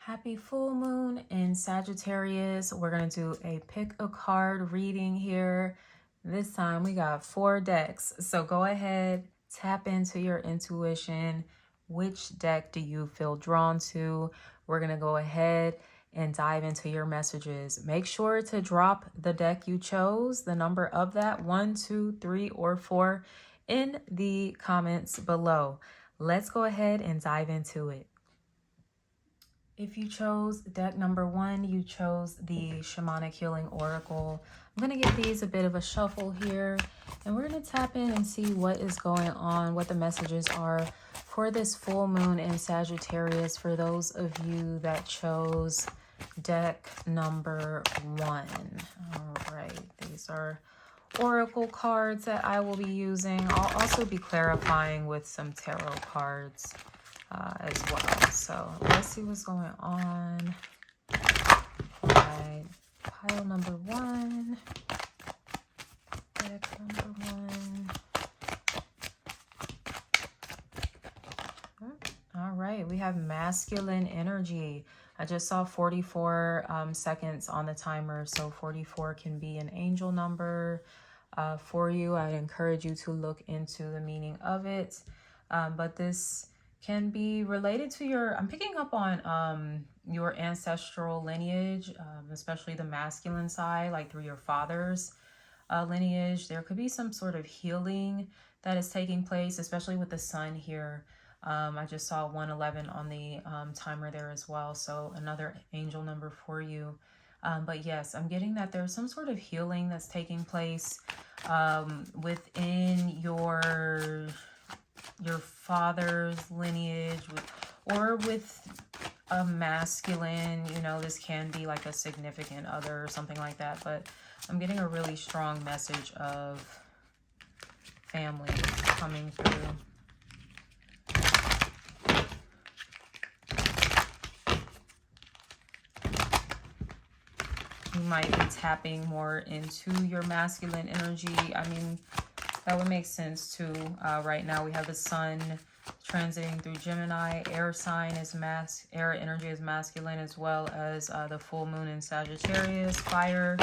Happy full moon in Sagittarius. We're going to do a pick a card reading here. This time we got 4 decks. So go ahead, tap into your intuition. Which deck do you feel drawn to? We're going to go ahead and dive into your messages. Make sure to drop the deck you chose, the number of that, 1, 2, 3, or 4, in the comments below. Let's go ahead and dive into it. If you chose deck number 1, you chose the Shamanic Healing Oracle. I'm going to give these a bit of a shuffle here, and we're going to tap in and see what is going on, what the messages are for this full moon in Sagittarius for those of you that chose deck number 1. All right, these are oracle cards that I will be using. I'll also be clarifying with some tarot cards as well. So let's see what's going on. All right, pile number 1, deck number 1. All right, we have masculine energy. I just saw 44 seconds on the timer, so 44 can be an angel number for you. I'd encourage you to look into the meaning of it, but this can be related to your, I'm picking up on your ancestral lineage, especially the masculine side, like through your father's lineage. There could be some sort of healing that is taking place, especially with the sun here. I just saw 111 on the timer there as well, so another angel number for you. But yes, I'm getting that there's some sort of healing that's taking place within your father's lineage, or with a masculine, you know, this can be like a significant other or something like that, but I'm getting a really strong message of family coming through. You might be tapping more into your masculine energy. I mean, that would make sense too. Right now we have the sun transiting through Gemini. Air sign is air energy is masculine, as well as the full moon in Sagittarius. Fire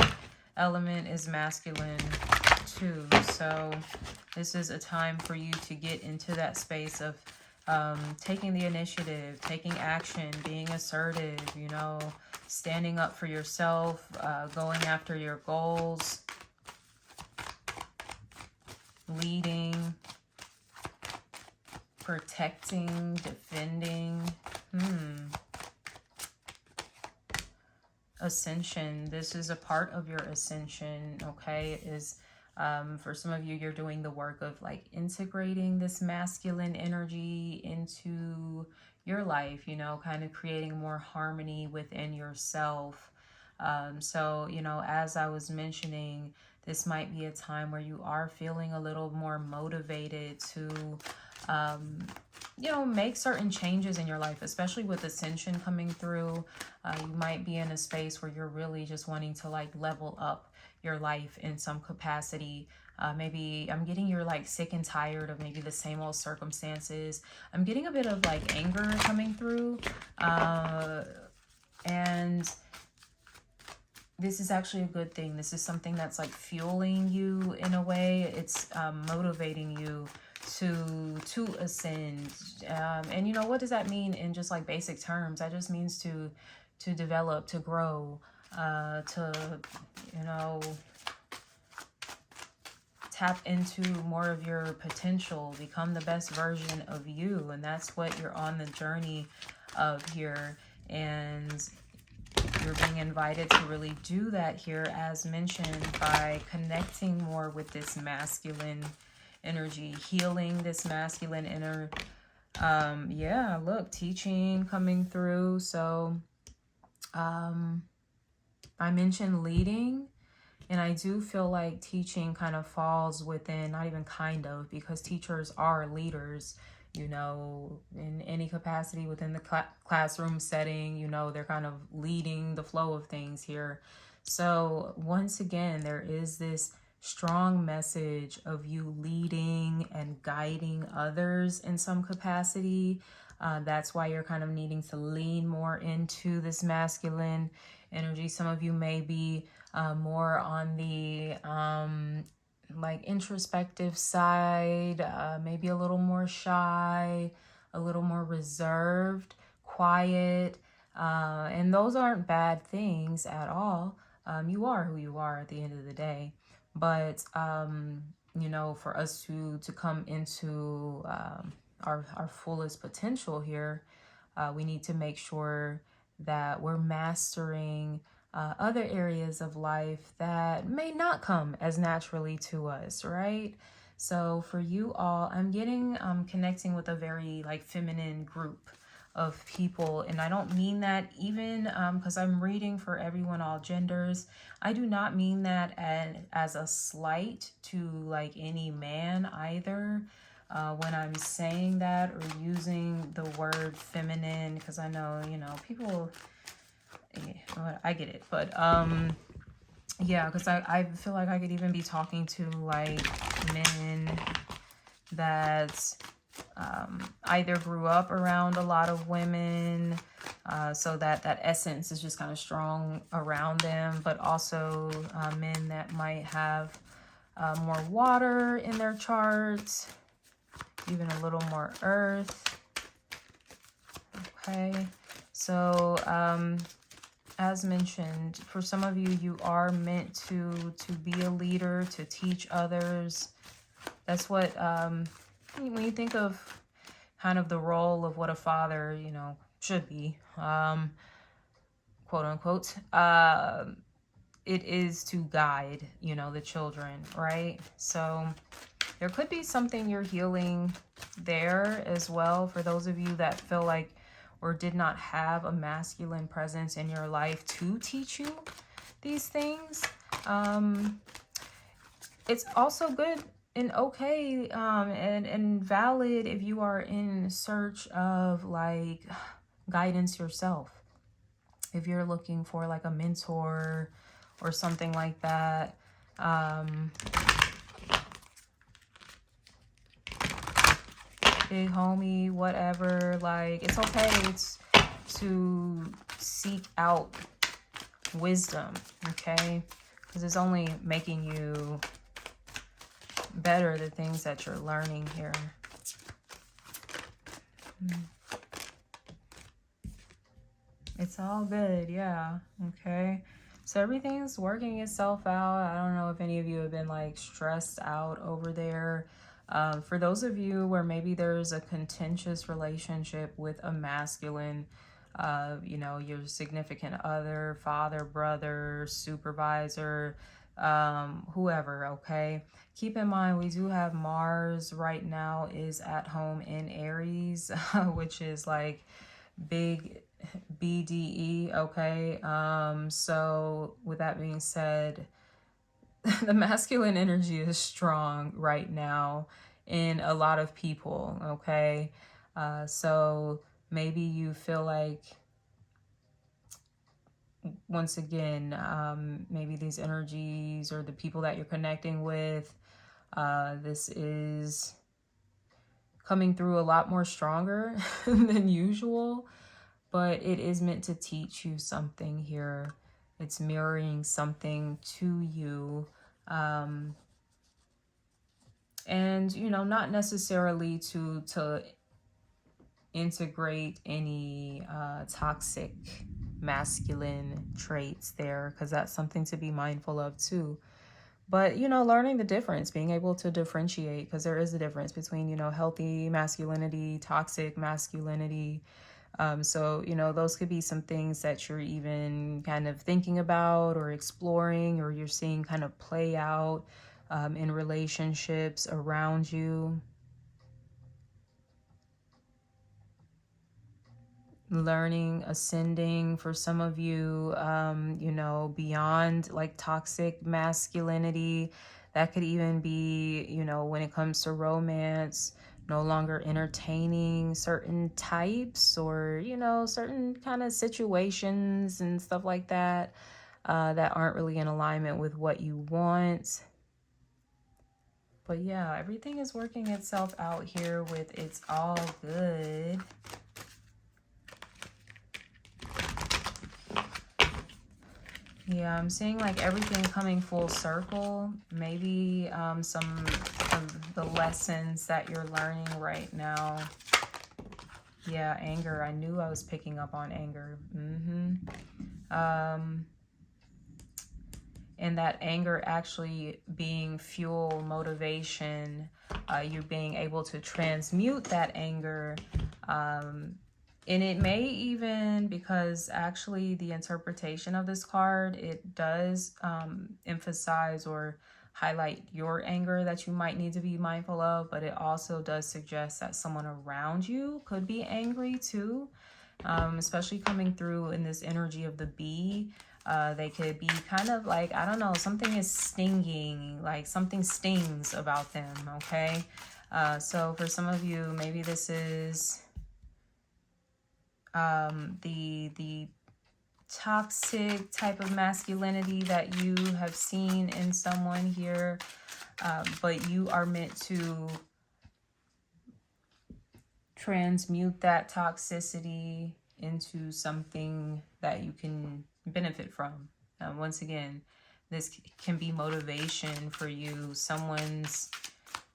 element is masculine too. So this is a time for you to get into that space of taking the initiative, taking action, being assertive, you know, standing up for yourself, going after your goals, leading, protecting, defending. Ascension. This is a part of your ascension, okay? It is for some of you, you're doing the work of like integrating this masculine energy into your life, you know, kind of creating more harmony within yourself. So, you know, as I was mentioning, this might be a time where you are feeling a little more motivated to, you know, make certain changes in your life, especially with ascension coming through. You might be in a space where you're really just wanting to like level up your life in some capacity. Maybe I'm getting you're like sick and tired of maybe the same old circumstances. I'm getting a bit of like anger coming through. And this is actually a good thing. This is something that's like fueling you in a way. It's motivating you to ascend. And you know, what does that mean in just like basic terms? That just means to develop, to grow, to, you know, tap into more of your potential, become the best version of you. And that's what you're on the journey of here. And you're being invited to really do that here, as mentioned, by connecting more with this masculine energy, healing this masculine inner, yeah, look, teaching coming through. So I mentioned leading, and I do feel like teaching kind of falls within, not even kind of, because teachers are leaders, you know, in any capacity within the classroom setting. You know, they're kind of leading the flow of things here. So once again, there is this strong message of you leading and guiding others in some capacity. That's why you're kind of needing to lean more into this masculine energy. Some of you may be more on the like introspective side, maybe a little more shy, a little more reserved, quiet. And those aren't bad things at all. You are who you are at the end of the day. But, you know, for us to come into our fullest potential here, we need to make sure that we're mastering other areas of life that may not come as naturally to us, right? So for you all, I'm getting connecting with a very like feminine group of people, and I don't mean that even because I'm reading for everyone, all genders. I do not mean that as a slight to like any man either. When I'm saying that or using the word feminine, because I know, you know, people, yeah, I get it, but yeah, because I feel like I could even be talking to like men that either grew up around a lot of women, so that essence is just kind of strong around them, but also men that might have more water in their charts, even a little more earth. Okay, so as mentioned, for some of you, you are meant to be a leader, to teach others. That's what when you think of kind of the role of what a father, you know, should be, quote unquote, it is to guide, you know, the children, right? So there could be something you're healing there as well for those of you that feel like or did not have a masculine presence in your life to teach you these things. It's also good and okay and valid if you are in search of like guidance yourself. If you're looking for like a mentor or something like that. Big homie, whatever, like it's okay to seek out wisdom, okay? Because it's only making you better, the things that you're learning here. It's all good, yeah, okay? So everything's working itself out. I don't know if any of you have been like stressed out over there. For those of you where maybe there's a contentious relationship with a masculine, you know, your significant other, father, brother, supervisor, whoever, okay? Keep in mind, we do have Mars right now is at home in Aries, which is like big BDE, okay? So with that being said, the masculine energy is strong right now in a lot of people, okay? So maybe you feel like, once again, maybe these energies or the people that you're connecting with, this is coming through a lot more stronger than usual, but it is meant to teach you something here. It's mirroring something to you. And, you know, not necessarily to integrate any toxic masculine traits there, because that's something to be mindful of too. But, you know, learning the difference, being able to differentiate, because there is a difference between, you know, healthy masculinity, toxic masculinity. So, you know, those could be some things that you're even kind of thinking about or exploring, or you're seeing kind of play out in relationships around you. Learning, ascending for some of you, you know, beyond like toxic masculinity. That could even be, you know, when it comes to romance, no longer entertaining certain types or, you know, certain kind of situations and stuff like that, that aren't really in alignment with what you want. But yeah, everything is working itself out here with it's all good. Yeah, I'm seeing like everything coming full circle. Maybe some of the lessons that you're learning right now. Yeah, anger. I knew I was picking up on anger. And that anger actually being fuel, motivation, you being able to transmute that anger. And it may even, because actually the interpretation of this card, it does emphasize or highlight your anger that you might need to be mindful of, but it also does suggest that someone around you could be angry too, especially coming through in this energy of the bee. They could be kind of like, I don't know, something is stinging, like something stings about them, okay? So for some of you, maybe this is the toxic type of masculinity that you have seen in someone here, but you are meant to transmute that toxicity into something that you can benefit from. Once again, this can be motivation for you, someone's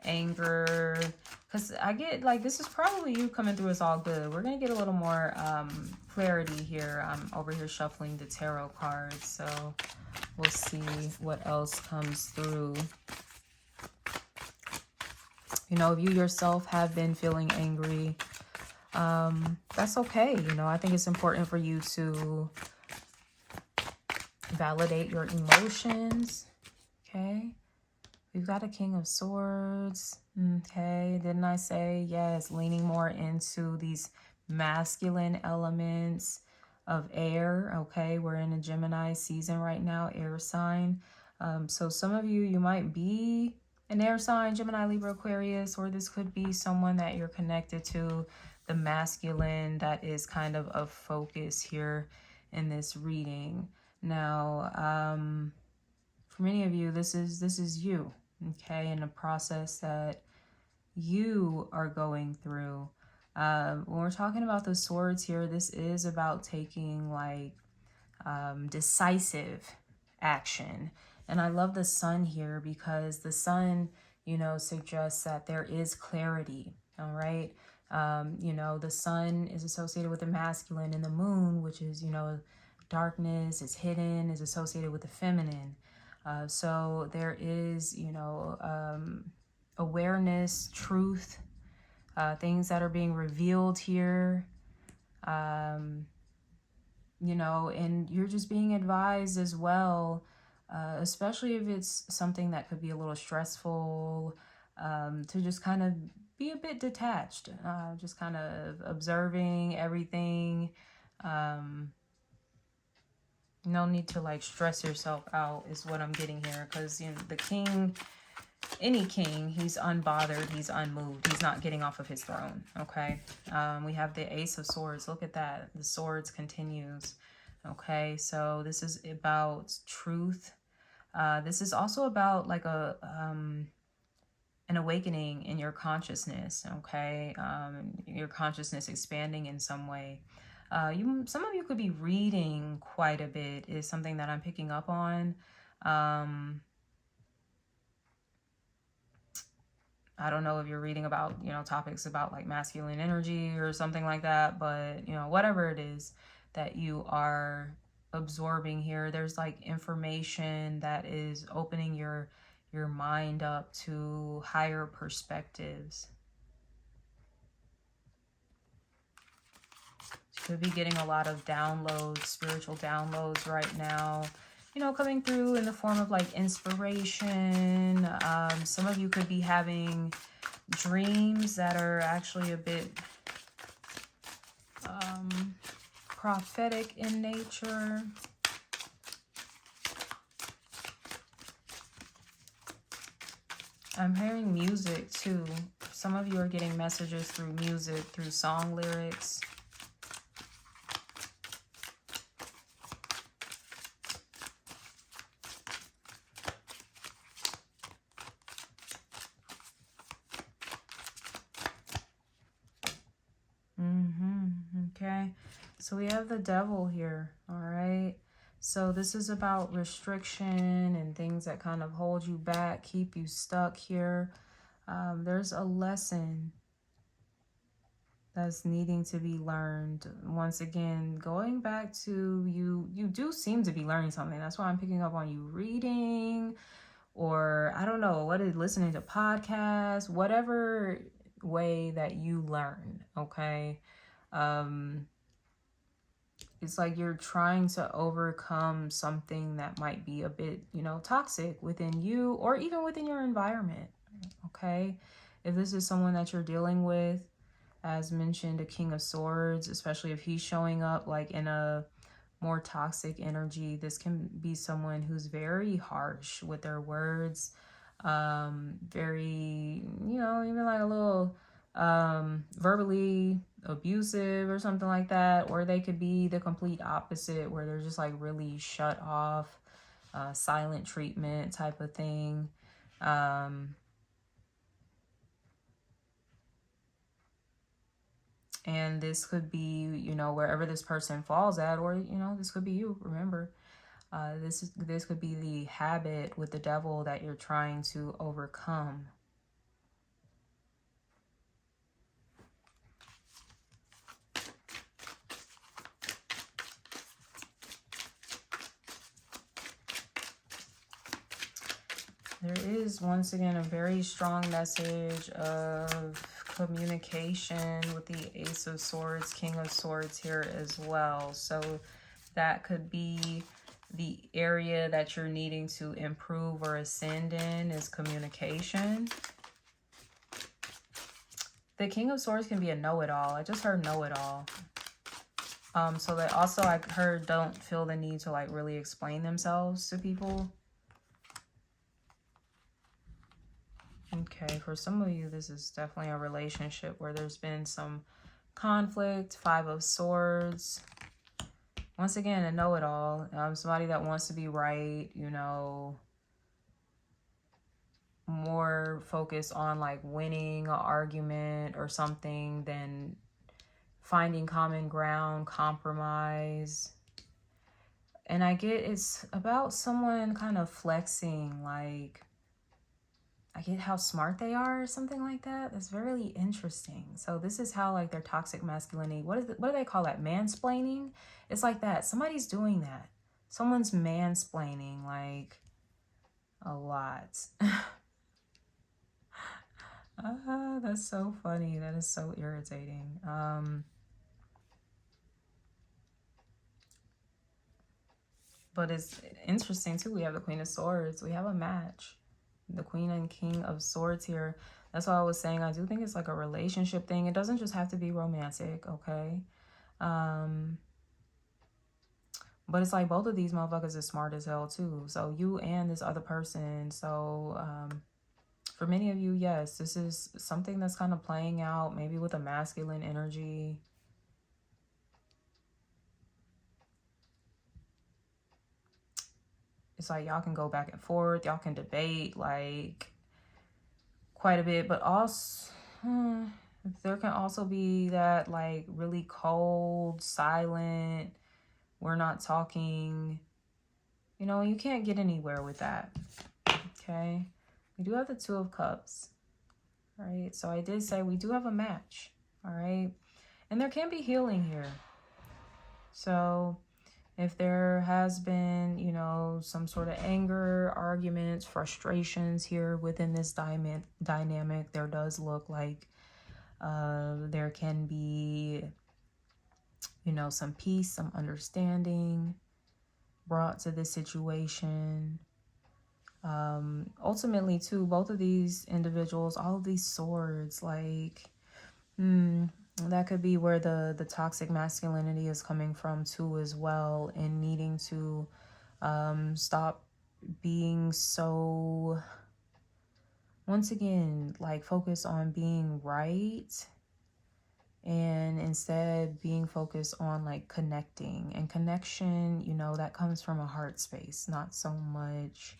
anger, because I get like this is probably you coming through as all good. We're gonna get a little more clarity here. I'm over here shuffling the tarot cards, so we'll see what else comes through. You know, if you yourself have been feeling angry, that's okay. You know, I think it's important for you to validate your emotions. Okay. We've got a King of Swords. Okay. Didn't I say, yes, leaning more into these masculine elements of air. Okay. We're in a Gemini season right now, air sign. So some of you, you might be an air sign, Gemini, Libra, Aquarius, or this could be someone that you're connected to, the masculine that is kind of focus here in this reading. Now, for many of you, this is you, okay, in a process that you are going through. When we're talking about the swords here, this is about taking like decisive action. And I love the sun here because the sun, you know, suggests that there is clarity. All right. You know, the sun is associated with the masculine, and the moon, which is, you know, darkness, is hidden, is associated with the feminine. So there is, you know, awareness, truth, things that are being revealed here. You know, and you're just being advised as well, especially if it's something that could be a little stressful, to just kind of be a bit detached, just kind of observing everything. No need to like stress yourself out is what I'm getting here, because you know the king, any king, he's unbothered, he's unmoved, he's not getting off of his throne. Okay. We have the Ace of Swords. Look at that, the swords continues. Okay, so this is about truth. This is also about like a an awakening in your consciousness. Okay, your consciousness expanding in some way. Some of you could be reading quite a bit, is something that I'm picking up on. I don't know if you're reading about, you know, topics about like masculine energy or something like that, but, you know, whatever it is that you are absorbing here, there's like information that is opening your mind up to higher perspectives. You could be getting a lot of downloads, spiritual downloads right now, you know, coming through in the form of like inspiration. Some of you could be having dreams that are actually a bit prophetic in nature. I'm hearing music too. Some of you are getting messages through music, through song lyrics. Okay, so we have the devil here. All right, So this is about restriction and things that kind of hold you back, keep you stuck here. There's a lesson that's needing to be learned. Once again, going back to you do seem to be learning something. That's why I'm picking up on you reading, or I don't know, what is listening to podcasts, whatever way that you learn, okay? It's like you're trying to overcome something that might be a bit, toxic within you or even within your environment, okay? If this is someone that you're dealing with, as mentioned, a King of Swords, especially if he's showing up like in a more toxic energy, this can be someone who's very harsh with their words, very, even like a little verbally abusive or something like that. Or they could be the complete opposite, where they're just like really shut off, silent treatment type of thing. And this could be, wherever this person falls at, or, this could be you, remember. This could be the habit with the devil that you're trying to overcome. There is, once again, a very strong message of communication with the Ace of Swords, King of Swords here as well. So that could be the area that you're needing to improve or ascend in, is communication. The King of Swords can be a know-it-all. I just heard know-it-all. So they also, I heard, don't feel the need to like really explain themselves to people. Okay, for some of you, this is definitely a relationship where there's been some conflict. Five of Swords. Once again, a know-it-all. Somebody that wants to be right, more focused on like winning an argument or something than finding common ground, compromise. And I get it's about someone kind of flexing, like, I get how smart they are or something like that. That's very interesting. So this is how like their toxic masculinity, what do they call that? Mansplaining? It's like that. Somebody's doing that. Someone's mansplaining like a lot. That's so funny. That is so irritating. But it's interesting too. We have the Queen of Swords. We have a match. The Queen and King of Swords here. That's why I was saying I do think it's like a relationship thing. It doesn't just have to be romantic, okay? But it's like both of these motherfuckers are smart as hell too. So you and this other person. So for many of you, yes, this is something that's kind of playing out maybe with a masculine energy. It's like y'all can go back and forth. Y'all can debate like quite a bit. But also, there can also be that like really cold, silent, we're not talking. You can't get anywhere with that. Okay. We do have the Two of Cups. All right. So I did say we do have a match. All right. And there can be healing here. So if there has been, some sort of anger, arguments, frustrations here within this dynamic, there does look like there can be, some peace, some understanding brought to this situation. Ultimately, too, both of these individuals, all of these swords, like, that could be where the toxic masculinity is coming from too as well, and needing to stop being so, once again, like focus on being right, and instead being focused on like connecting. And connection, that comes from a heart space, not so much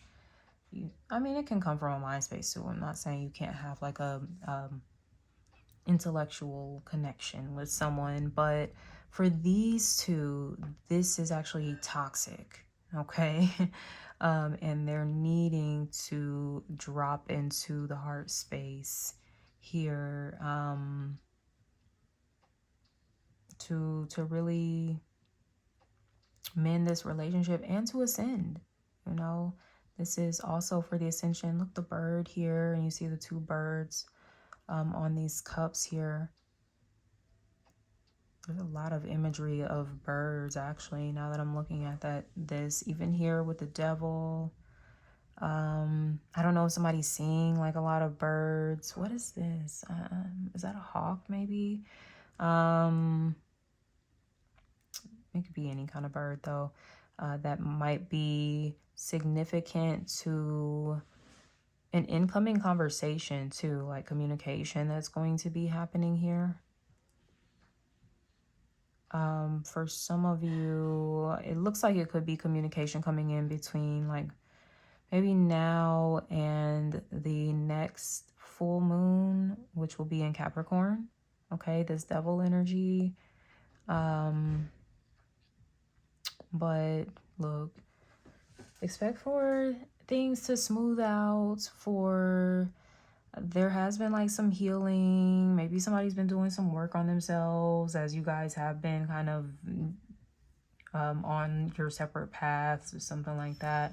it can come from a mind space too. I'm not saying you can't have like a intellectual connection with someone, but for these two, this is actually toxic. okay? And they're needing to drop into the heart space here, to really mend this relationship and to ascend. You know, this is also for the ascension. Look, the bird here, and you see the two birds on these cups here. There's a lot of imagery of birds, actually, now that I'm looking at this, even here with the devil. I don't know if somebody's seeing like a lot of birds. What is this? Is that a hawk maybe? It could be any kind of bird though. That might be significant to an incoming conversation too, like communication that's going to be happening here. For some of you, it looks like it could be communication coming in between like maybe now and the next full moon, which will be in Capricorn. Okay, this devil energy. But look, expect for things to smooth out, for there has been like some healing. Maybe somebody's been doing some work on themselves as you guys have been kind of on your separate paths or something like that.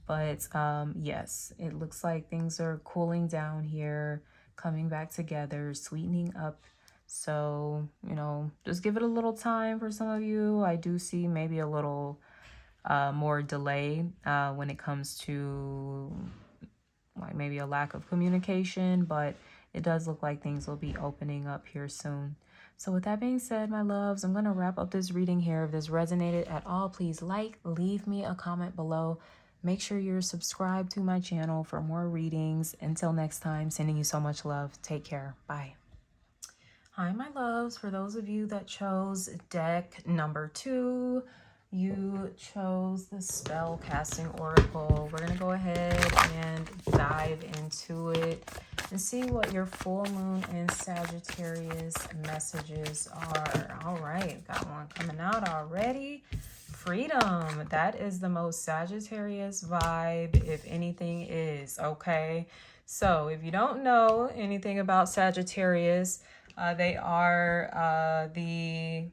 But yes, it looks like things are cooling down here, coming back together, sweetening up. So, you know, just give it a little time for some of you. I do see maybe a little more delay when it comes to like maybe a lack of communication, but it does look like things will be opening up here soon. So with that being said, my loves, I'm going to wrap up this reading here. If this resonated at all, please leave me a comment below. Make sure you're subscribed to my channel for more readings. Until next time, sending you so much love. Take care. Bye. Hi, my loves. For those of you that chose deck number 2, you chose the Spell Casting Oracle. We're going to go ahead and dive into it and see what your full moon and Sagittarius messages are. All right, got one coming out already. Freedom. That is the most Sagittarius vibe, if anything is, okay? So if you don't know anything about Sagittarius, they are the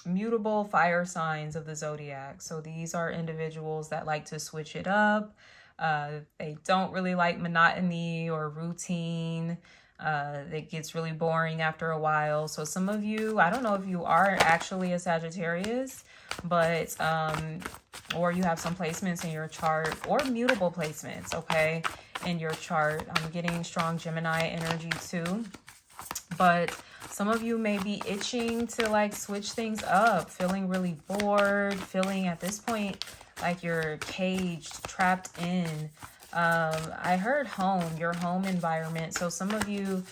mutable fire signs of the zodiac. So these are individuals that like to switch it up. They don't really like monotony or routine. It gets really boring after a while. So some of you, I don't know if you are actually a Sagittarius, but or you have some placements in your chart, or mutable placements, okay, in your chart. I'm getting strong Gemini energy too. But some of you may be itching to like switch things up, feeling really bored, feeling at this point like you're caged, trapped in. I heard home, your home environment. So some of you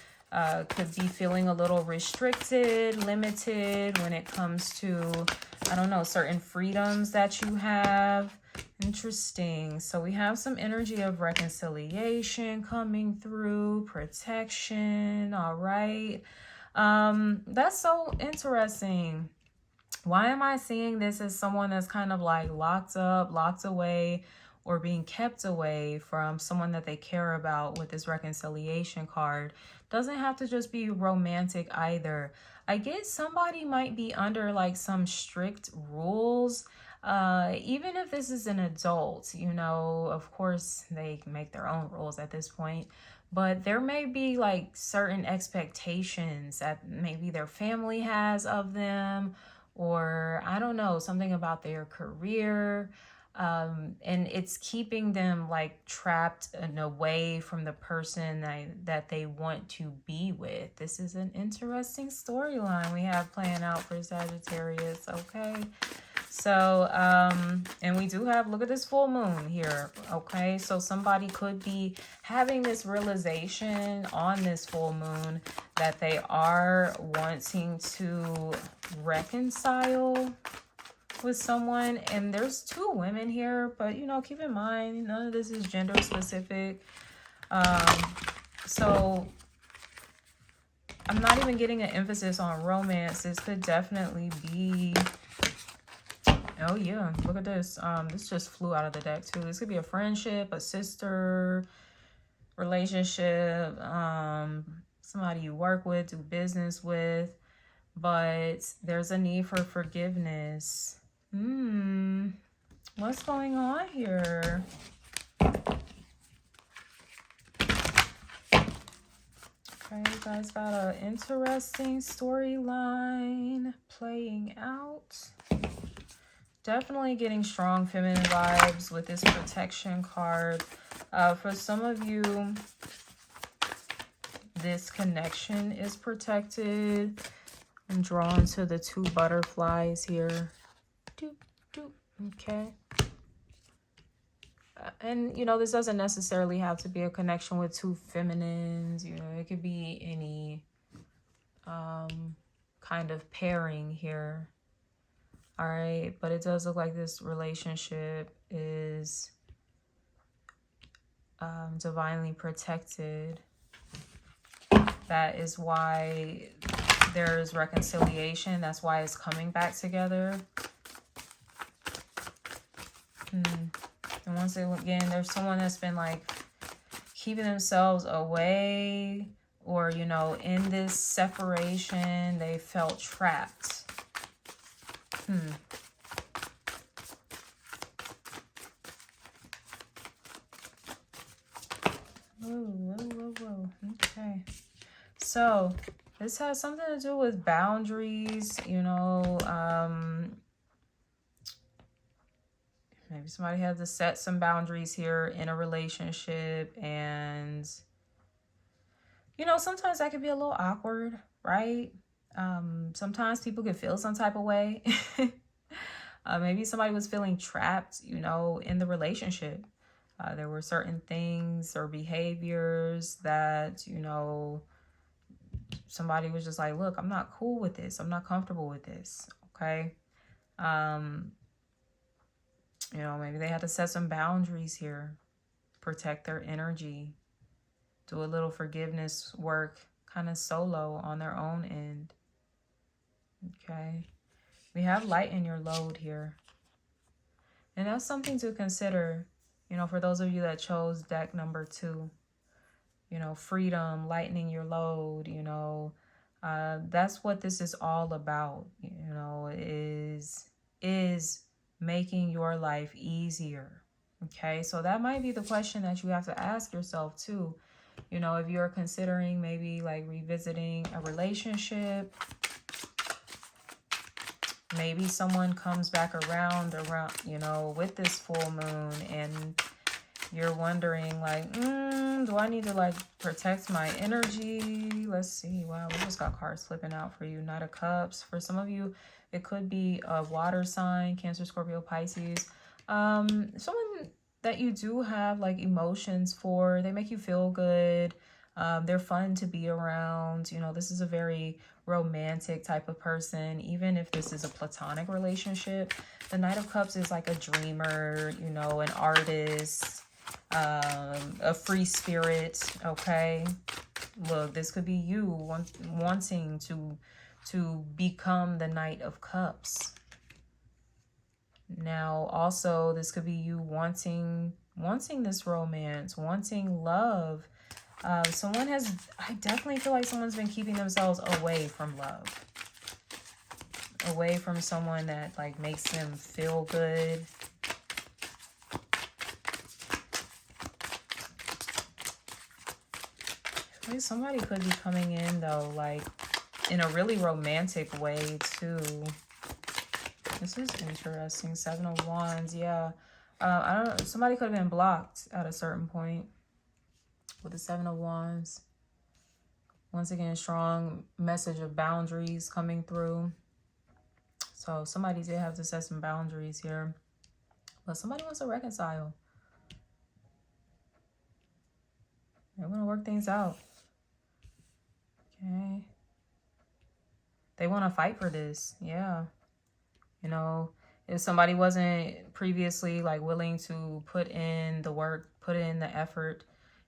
could be feeling a little restricted, limited when it comes to, I don't know, certain freedoms that you have. Interesting. So we have some energy of reconciliation coming through, protection. All right. That's so interesting. Why am I seeing this as someone that's kind of like locked up, locked away, or being kept away from someone that they care about with this reconciliation card? Doesn't have to just be romantic either. I guess somebody might be under like some strict rules. Even if this is an adult, you know, of course they can make their own rules at this point, but there may be like certain expectations that maybe their family has of them, or I don't know, something about their career. And it's keeping them like trapped and away from the person that they want to be with. This is an interesting storyline we have playing out for Sagittarius, okay? So, and we do have, look at this full moon here, okay? So somebody could be having this realization on this full moon that they are wanting to reconcile with someone. And there's 2 women here, but, you know, keep in mind, none of this is gender specific. So I'm not even getting an emphasis on romance. This could definitely be Oh yeah, look at this. This just flew out of the deck too. This could be a friendship, a sister relationship, somebody you work with, do business with, but there's a need for forgiveness. What's going on here? Okay, you guys got an interesting storyline playing out. Definitely getting strong feminine vibes with this protection card. For some of you, this connection is protected. I'm drawn to the 2 butterflies here. Doop, doop. Okay. And, you know, this doesn't necessarily have to be a connection with 2 feminines. You know, it could be any kind of pairing here. All right. But it does look like this relationship is divinely protected. That is why there's reconciliation. That's why it's coming back together. And once again, there's someone that's been like keeping themselves away, or, you know, in this separation, they felt trapped. Whoa. Okay. So this has something to do with boundaries, you know, maybe somebody has to set some boundaries here in a relationship, and, you know, sometimes that can be a little awkward, right? Sometimes people can feel some type of way. Maybe somebody was feeling trapped, you know, in the relationship. There were certain things or behaviors that, you know, somebody was just like, look, I'm not cool with this. I'm not comfortable with this. Okay. You know, maybe they had to set some boundaries here, protect their energy, do a little forgiveness work kind of solo on their own end. Okay. We have lighten your load here. And that's something to consider, you know, for those of you that chose deck number 2. You know, freedom, lightening your load, you know, that's what this is all about, you know, is making your life easier. Okay, so that might be the question that you have to ask yourself too. You know, if you're considering maybe like revisiting a relationship, maybe someone comes back around, you know, with this full moon, and you're wondering like, do I need to like protect my energy? Let's see. Wow, we just got cards flipping out for you. Knight of Cups. For some of you, it could be a water sign, Cancer, Scorpio, Pisces. Someone that you do have like emotions for. They make you feel good. They're fun to be around. You know, this is a very romantic type of person, even if this is a platonic relationship. The Knight of Cups is like a dreamer, you know, an artist, a free spirit. Okay, look, this could be you wanting to become the Knight of Cups. Now also this could be you wanting this romance, wanting love. I definitely feel like someone's been keeping themselves away from love, away from someone that like makes them feel good. Somebody could be coming in though, like in a really romantic way too. This is interesting. 7 of Wands. Yeah. I don't know. Somebody could have been blocked at a certain point with the 7 of Wands. Once again, strong message of boundaries coming through. So somebody did have to set some boundaries here. But somebody wants to reconcile. They want to work things out. Okay. They want to fight for this. Yeah. You know, if somebody wasn't previously like willing to put in the work, put in the effort,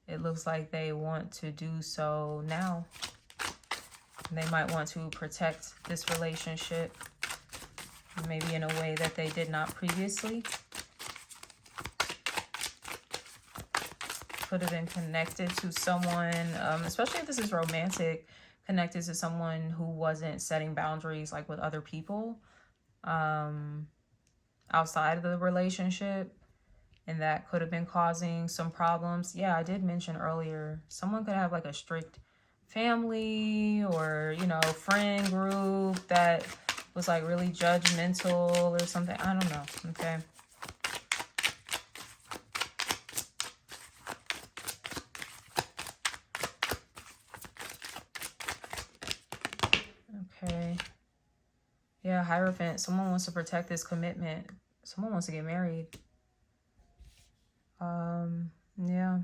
it looks like they want to do so now. They might want to protect this relationship. maybe in a way that they did not previously. Could have been connected to someone, especially if this is romantic, connected to someone who wasn't setting boundaries like with other people outside of the relationship. And that could have been causing some problems. Yeah, I did mention earlier, someone could have like a strict family or, you know, friend group that was like really judgmental or something. I don't know. Okay. Okay. Yeah, Hierophant. Someone wants to protect this commitment. Someone wants to get married. Yeah.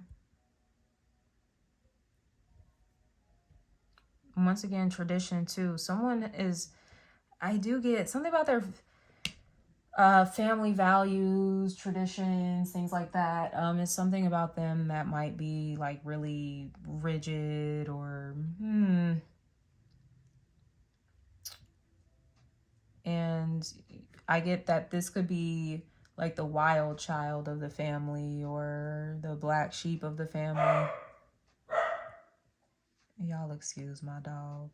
Once again, tradition too. Someone is, I do get something about their family values, traditions, things like that. It's something about them that might be like really rigid or and I get that this could be like the wild child of the family or the black sheep of the family. Y'all excuse my dog.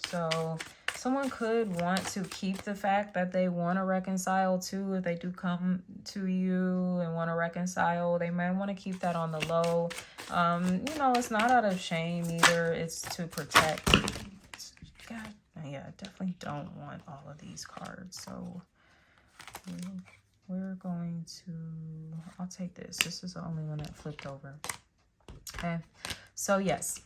So someone could want to keep the fact that they want to reconcile too. If they do come to you and want to reconcile, they might want to keep that on the low. You know, it's not out of shame either. It's to protect. God, yeah, I definitely don't want all of these cards. So we're going to, I'll take this. This is the only one that flipped over. Okay. So yes.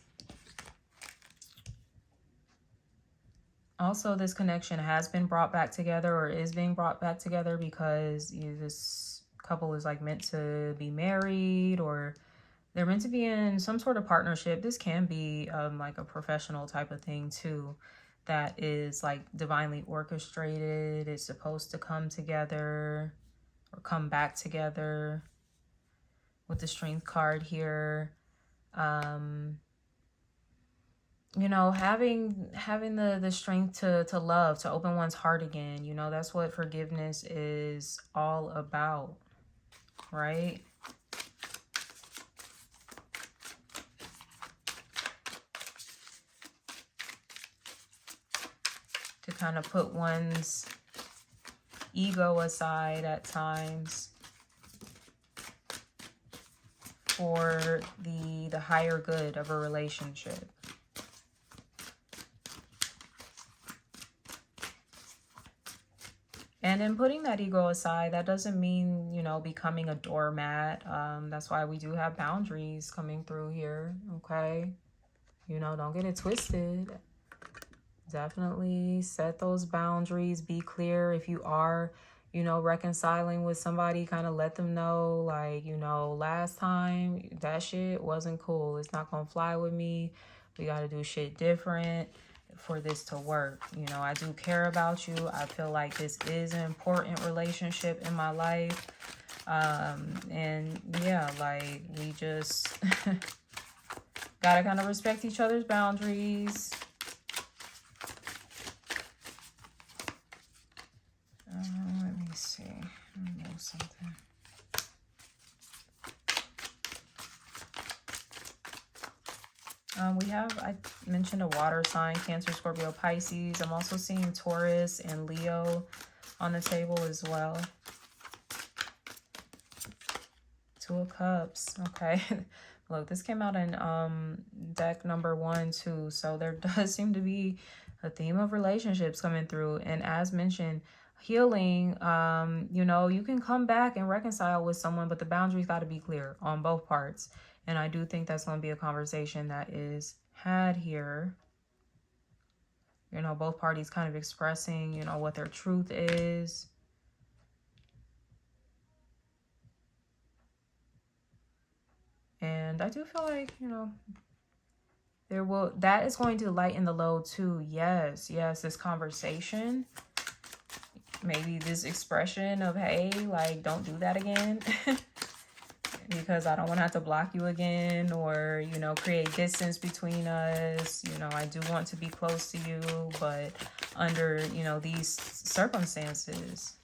Also, this connection has been brought back together or is being brought back together because this couple is like meant to be married or they're meant to be in some sort of partnership. This can be like a professional type of thing too that is like divinely orchestrated. It's supposed to come together or come back together with the Strength card here. You know, having the strength to love, to open one's heart again, you know, that's what forgiveness is all about, right? To kind of put one's ego aside at times for the higher good of a relationship. And in putting that ego aside, that doesn't mean, you know, becoming a doormat. That's why we do have boundaries coming through here, okay? You know, don't get it twisted. Definitely set those boundaries. Be clear if you are, you know, reconciling with somebody, kind of let them know, like, you know, last time that shit wasn't cool. It's not gonna fly with me. We got to do shit different for this to work. You know, I do care about you. I feel like this is an important relationship in my life. And yeah, like we just gotta kind of respect each other's boundaries. Let me see. Let me know something. We have, I mentioned a water sign, Cancer, Scorpio, Pisces. I'm also seeing Taurus and Leo on the table as well. Two of Cups. Okay. Look, this came out in deck number 1 too. So there does seem to be a theme of relationships coming through. And as mentioned, healing, you know, you can come back and reconcile with someone, but the boundaries got to be clear on both parts. And I do think that's going to be a conversation that is had here. You know, both parties kind of expressing, you know, what their truth is. And I do feel like, you know, that is going to lighten the load too. Yes, this conversation. Maybe this expression of, hey, like, don't do that again. because I don't want to have to block you again or, you know, create distance between us. You know, I do want to be close to you, but under, you know, these circumstances.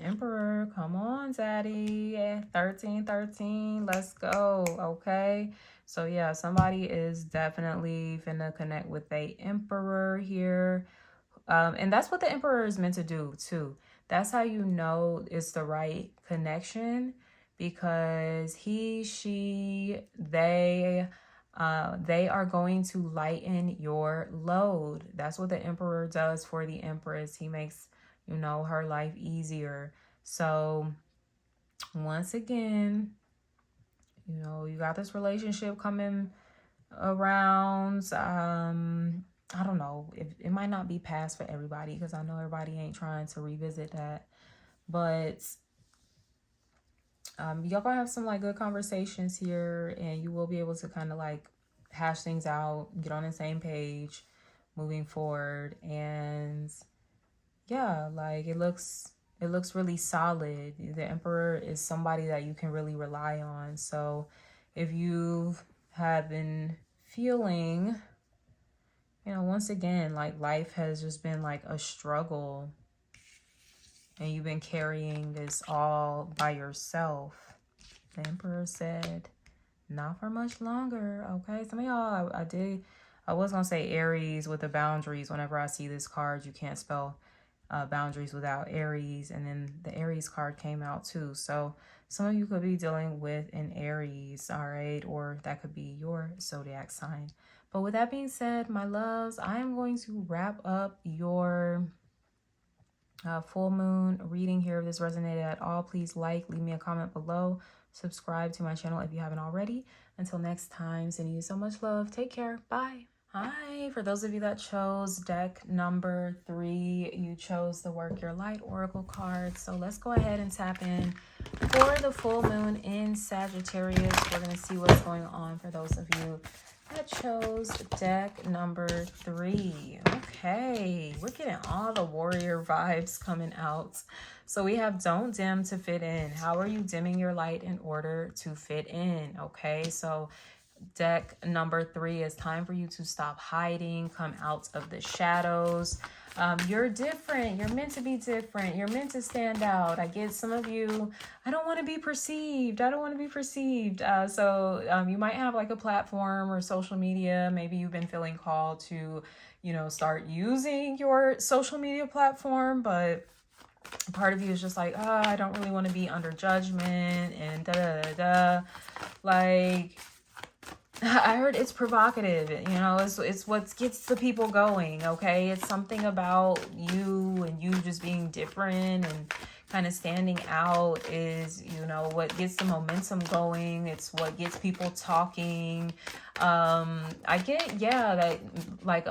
Emperor, come on, Zaddy. 1313, let's go. Okay, so yeah, somebody is definitely finna connect with a Emperor here. And that's what the Emperor is meant to do too. That's how you know it's the right connection, because he, she, they are going to lighten your load. That's what the Emperor does for the Empress. He makes, you know, her life easier. So once again, you know, you got this relationship coming around. I don't know, if it might not be past for everybody, because I know everybody ain't trying to revisit that, but y'all gonna have some like good conversations here, and you will be able to kind of like hash things out, get on the same page moving forward. And yeah, like it looks really solid. The Emperor is somebody that you can really rely on. So if you have been feeling, you know, once again, like life has just been like a struggle and you've been carrying this all by yourself, the Emperor said, not for much longer. Okay, some of y'all, I was gonna say Aries with the boundaries. Whenever I see this card, you can't spell boundaries without Aries, and then the Aries card came out too. So some of you could be dealing with an Aries, all right, or that could be your zodiac sign. But with that being said, my loves, I am going to wrap up your full moon reading here. If this resonated at all, please like, leave me a comment below, subscribe to my channel if you haven't already. Until next time, sending you so much love. Take care. Bye. Hi, for those of you that chose deck number 3, you chose the Work Your Light Oracle card. So let's go ahead and tap in for the full moon in Sagittarius. We're going to see what's going on for those of you that chose deck number 3. Okay, we're getting all the warrior vibes coming out. So we have don't dim to fit in. How are you dimming your light in order to fit in? Okay, so deck number 3 is time for you to stop hiding, come out of the shadows. You're different. You're meant to be different. You're meant to stand out. I get some of you, I don't want to be perceived. I don't want to be perceived. So you might have like a platform or social media. Maybe you've been feeling called to, you know, start using your social media platform, but part of you is just like, oh, I don't really want to be under judgment and da da da da. Like, I heard it's provocative, you know, it's what gets the people going, okay? It's something about you and you just being different and kind of standing out is, you know, what gets the momentum going. It's what gets people talking. I get, yeah, that like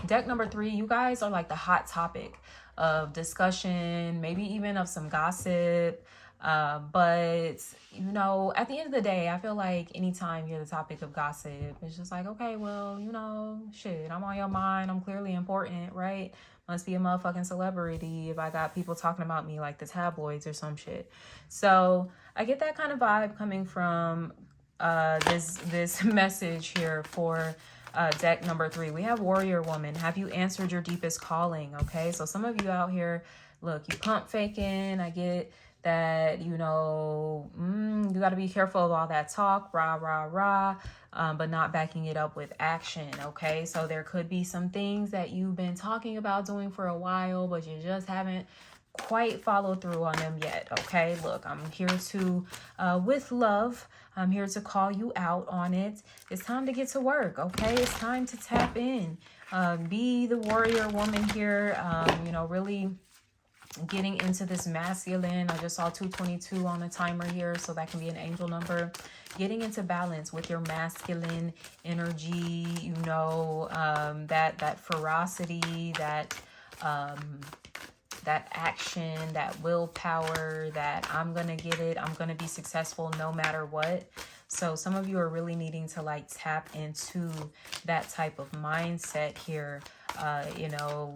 deck number 3, you guys are like the hot topic of discussion, maybe even of some gossip. But you know, at the end of the day, I feel like anytime you're the topic of gossip, it's just like, okay, well, you know, shit, I'm on your mind. I'm clearly important, right? Must be a motherfucking celebrity if I got people talking about me like the tabloids or some shit. So I get that kind of vibe coming from this message here for deck number 3. We have Warrior Woman. Have you answered your deepest calling? Okay, so some of you out here, look, you pump faking. I get that, you know, you got to be careful of all that talk, rah, rah, rah, but not backing it up with action, okay? So there could be some things that you've been talking about doing for a while, but you just haven't quite followed through on them yet, okay? Look, I'm here to, with love, I'm here to call you out on it. It's time to get to work, okay? It's time to tap in. Be the warrior woman here, you know, really getting into this masculine. I just saw 222 on the timer here, so that can be an angel number. Getting into balance with your masculine energy, you know, that ferocity, that action, that willpower, that I'm gonna get it, I'm gonna be successful no matter what. So some of you are really needing to like tap into that type of mindset here. You know,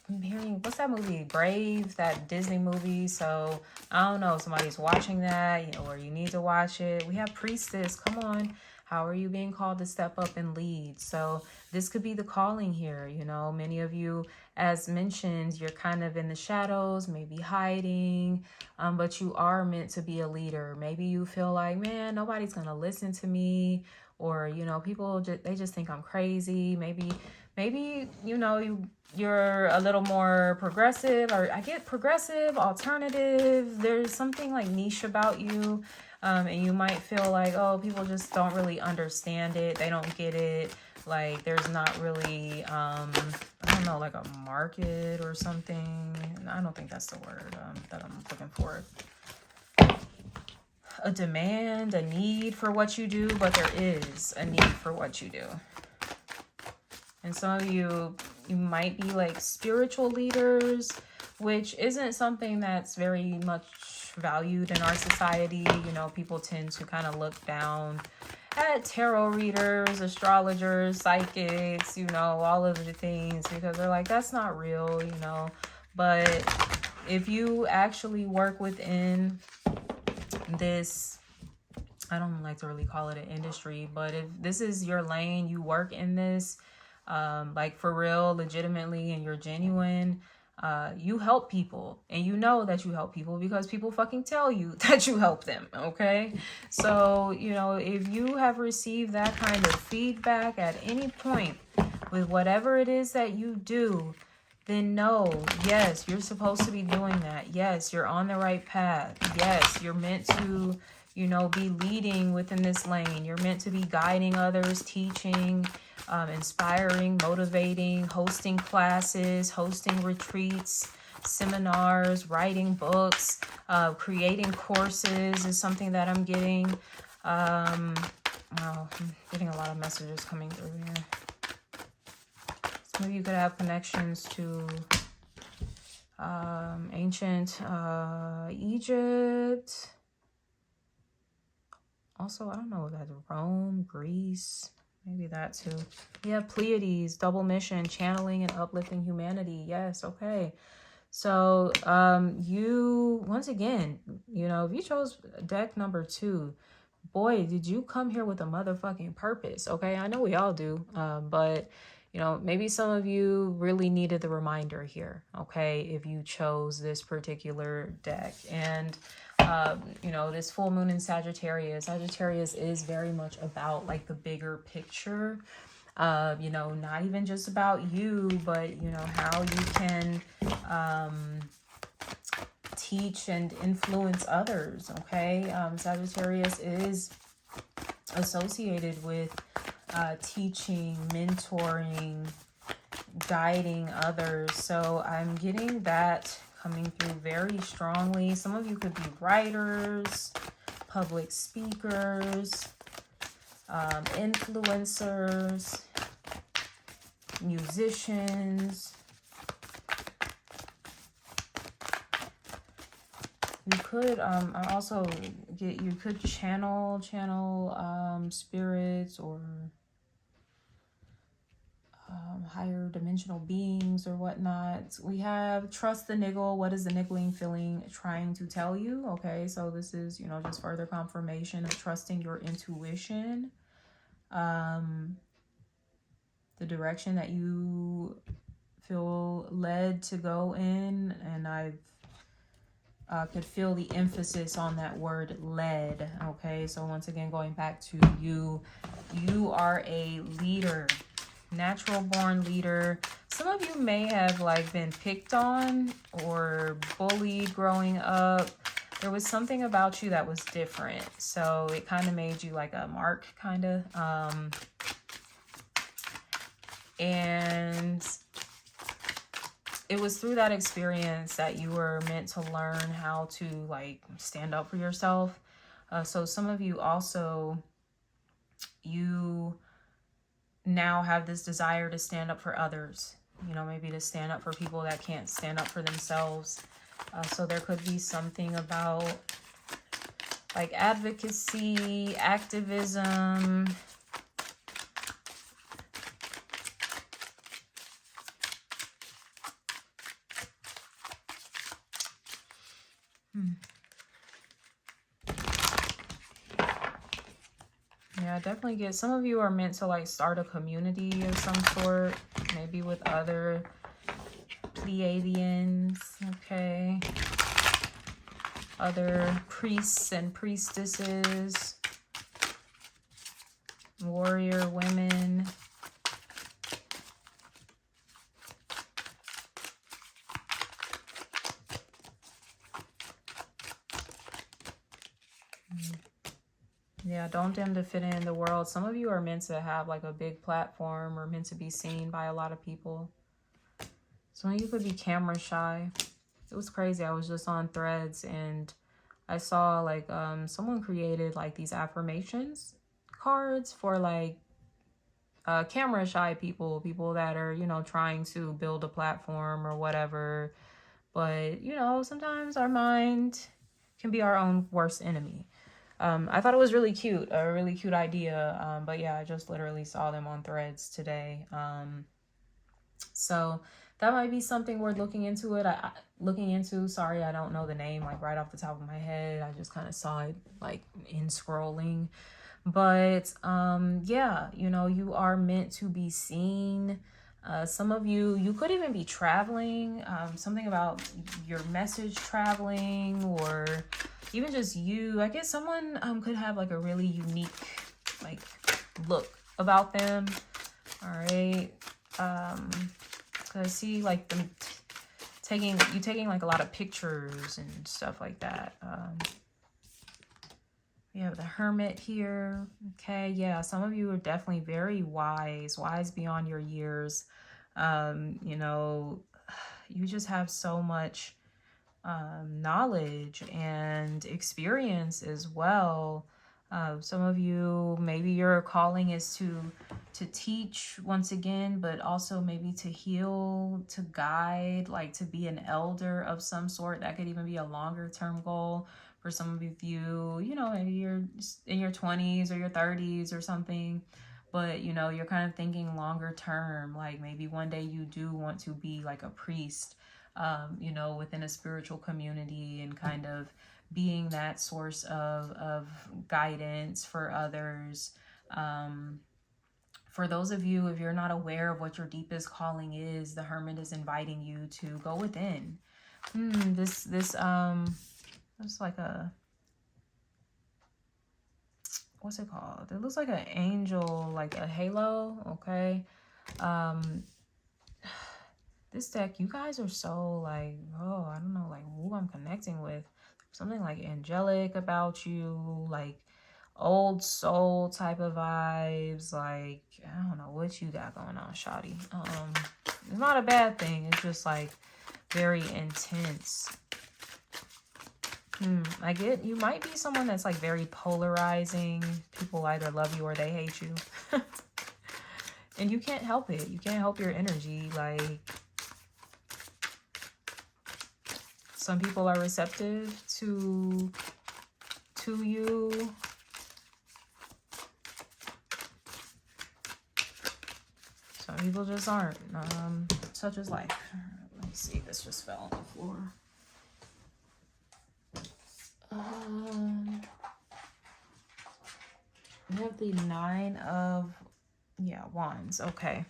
I'm hearing, what's that movie? Brave, that Disney movie. So I don't know, somebody's watching that, you know, or you need to watch it. We have Priestess. Come on. How are you being called to step up and lead? So this could be the calling here. You know, many of you, as mentioned, you're kind of in the shadows, maybe hiding, but you are meant to be a leader. Maybe you feel like, man, nobody's going to listen to me, or, you know, people, they just think I'm crazy. Maybe, you know, you're a little more progressive, or I get progressive, alternative. There's something like niche about you. And you might feel like, oh, people just don't really understand it. They don't get it. Like, there's not really, I don't know, like a market or something. I don't think that's the word that I'm looking for. A demand, a need for what you do, but there is a need for what you do. And some of you might be like spiritual leaders, which isn't something that's very much valued in our society. You know, people tend to kind of look down at tarot readers, astrologers, psychics, you know, all of the things, because they're like, that's not real, you know. But if you actually work within this, I don't like to really call it an industry, but if this is your lane, you work in this, like for real, legitimately, and you're genuine, you help people, and you know that you help people because people fucking tell you that you help them. Okay. So, you know, if you have received that kind of feedback at any point with whatever it is that you do, then no, yes, you're supposed to be doing that. Yes, you're on the right path. Yes, you're meant to, you know, be leading within this lane. You're meant to be guiding others, teaching, inspiring, motivating, hosting classes, hosting retreats, seminars, writing books, creating courses is something that I'm getting. Wow, I'm getting a lot of messages coming through here. Some of you could have connections to ancient Egypt. Also, I don't know, that's Rome, Greece, maybe that too. Yeah, Pleiades, double mission, channeling and uplifting humanity. Yes, okay. So you, once again, you know, if you chose deck number 2, boy, did you come here with a motherfucking purpose. Okay, I know we all do, but you know, maybe some of you really needed the reminder here, okay, if you chose this particular deck. And you know, this full moon in Sagittarius is very much about like the bigger picture. You know, not even just about you, but you know, how you can teach and influence others. Okay. Sagittarius is associated with teaching, mentoring, guiding others. So I'm getting that coming through very strongly. Some of you could be writers, public speakers, influencers, musicians. You could I also get, you could channel spirits or higher dimensional beings or whatnot. We have trust the niggle. What is the niggling feeling trying to tell you? Okay, so this is, you know, just further confirmation of trusting your intuition, the direction that you feel led to go in. And I could feel the emphasis on that word led. Okay, so once again, going back to you are a leader, natural born leader. Some of you may have like been picked on or bullied growing up. There was something about you that was different, so it kind of made you like a mark, kind of. And it was through that experience that you were meant to learn how to like stand up for yourself. So some of you also, you now have this desire to stand up for others, you know, maybe to stand up for people that can't stand up for themselves. So there could be something about like advocacy, activism. Yeah, I definitely get, some of you are meant to like start a community of some sort, maybe with other Pleiadians, okay? Other priests and priestesses, warrior women. Yeah, don't dim to fit in the world. Some of you are meant to have like a big platform or meant to be seen by a lot of people. Some of you could be camera shy. It was crazy. I was just on Threads and I saw like someone created like these affirmations cards for like camera shy people, people that are, you know, trying to build a platform or whatever. But, you know, sometimes our mind can be our own worst enemy. I thought it was really cute, a really cute idea. But yeah, I just literally saw them on Threads today. So that might be something worth looking into. Sorry, I don't know the name like right off the top of my head. I just kind of saw it like in scrolling. But yeah, you know, you are meant to be seen. Some of you could even be traveling. Something about your message traveling, or even just you. I guess someone could have like a really unique like look about them. All right. Cause I see like them taking like a lot of pictures and stuff like that. We have the Hermit here. Okay, yeah, some of you are definitely very wise beyond your years. You know, you just have so much knowledge and experience as well. Some of you, maybe your calling is to teach once again, but also maybe to heal, to guide, like to be an elder of some sort. That could even be a longer term goal for some of you. You know, maybe you're in your 20s or your 30s or something, but you know, you're kind of thinking longer term, like maybe one day you do want to be like a priest, you know, within a spiritual community and kind of being that source of guidance for others. For those of you, if you're not aware of what your deepest calling is, the Hermit is inviting you to go within. This it's like a, what's it called? It looks like an angel, like a halo, okay? This deck, you guys are so like, oh, I don't know, like who I'm connecting with. Something like angelic about you, like old soul type of vibes. Like, I don't know what you got going on, shawty. It's not a bad thing. It's just like very intense. I get, you might be someone that's like very polarizing. People either love you or they hate you. And you can't help it. You can't help your energy. Like, some people are receptive to you. Some people just aren't. Such is life. Let me see. This just fell on the floor. We have the 9 of Wands. Okay.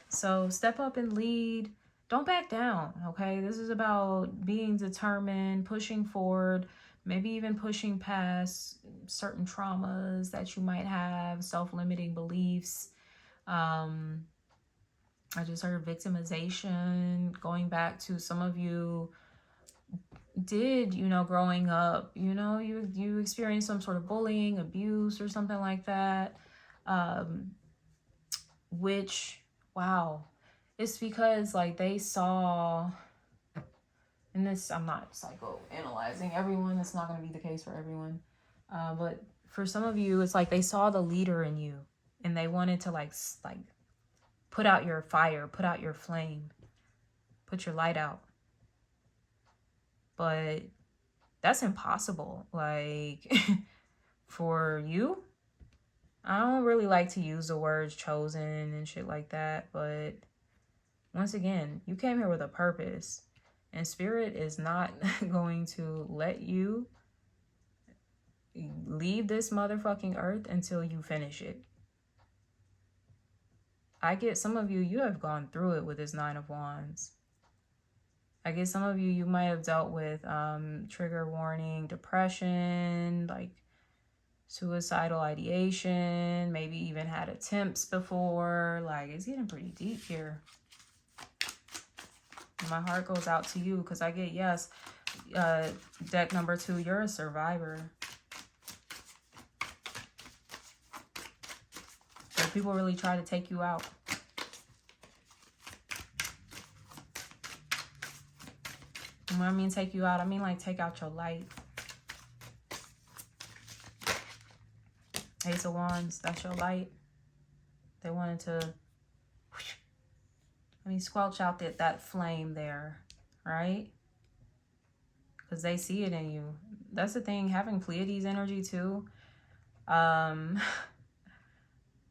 So step up and lead. Don't back down, okay? This is about being determined, pushing forward, maybe even pushing past certain traumas that you might have, self-limiting beliefs. I just heard victimization, going back to some of you did, you know, growing up, you know, you experienced some sort of bullying, abuse, or something like that. Which, wow, it's because like they saw, and this, I'm not psychoanalyzing everyone, it's not going to be the case for everyone, but for some of you, it's like they saw the leader in you and they wanted to like put out your fire, put out your flame, put your light out. But that's impossible. Like, For you, I don't really like to use the words chosen and shit like that, but once again, you came here with a purpose, and Spirit is not going to let you leave this motherfucking earth until you finish it. I get some of you, you have gone through it with this Nine of Wands. I get some of you, you might have dealt with trigger warning, depression, like suicidal ideation, maybe even had attempts before. Like, it's getting pretty deep here. My heart goes out to you because I get, yes, deck number 2, you're a survivor. So people really try to take you out. And when I mean take you out, I mean like take out your light. Ace of Wands, that's your light. They wanted to, squelch out that flame there, right? Because they see it in you. That's the thing, having Pleiades energy too.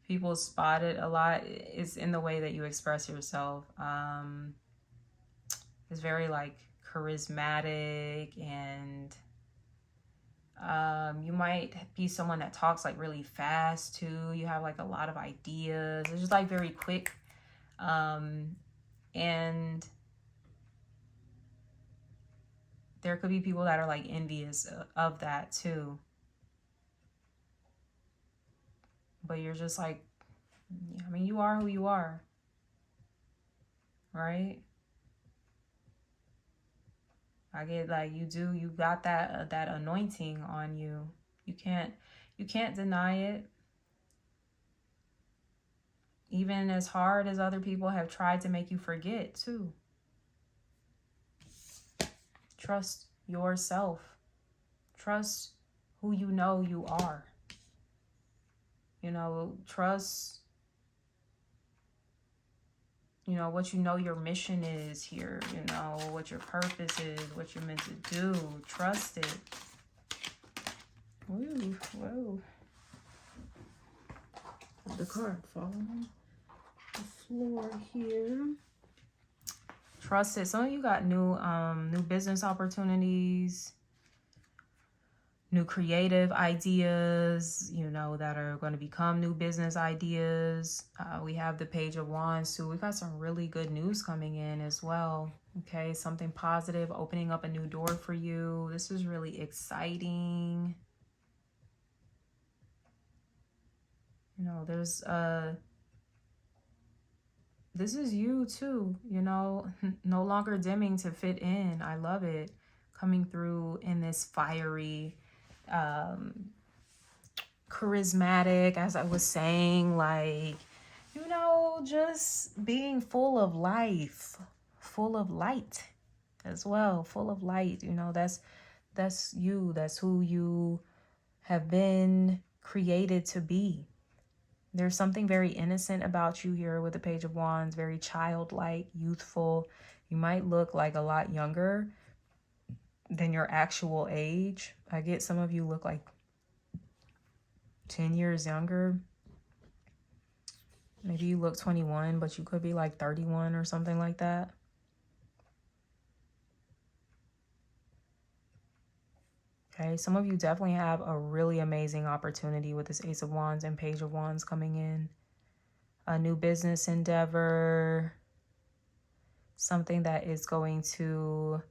People spot it a lot. It's in the way that you express yourself. It's very like charismatic, and you might be someone that talks like really fast too. You have like a lot of ideas. It's just like very quick. And there could be people that are like envious of that too. But you're just like, I mean, you are who you are, right? I get like you got that that anointing on you. You can't deny it. Even as hard as other people have tried to make you forget too. Trust yourself. Trust who you know you are. You know, trust, you know, what you know your mission is here. You know, what your purpose is, what you're meant to do. Trust it. Ooh, whoa. The card falling on the floor here. Trust it. Some of you got new business opportunities, new creative ideas, you know, that are going to become new business ideas. We have the Page of Wands too. We got some really good news coming in as well. Okay, something positive, opening up a new door for you. This is really exciting. You know, there's this is you too, you know, no longer dimming to fit in. I love it. Coming through in this fiery, charismatic, as I was saying, like, you know, just being full of life, full of light as well, full of light. You know, that's you. That's who you have been created to be. There's something very innocent about you here with the Page of Wands, very childlike, youthful. You might look like a lot younger than your actual age. I get some of you look like 10 years younger. Maybe you look 21, but you could be like 31 or something like that. Okay, some of you definitely have a really amazing opportunity with this Ace of Wands and Page of Wands coming in. A new business endeavor, something that is going to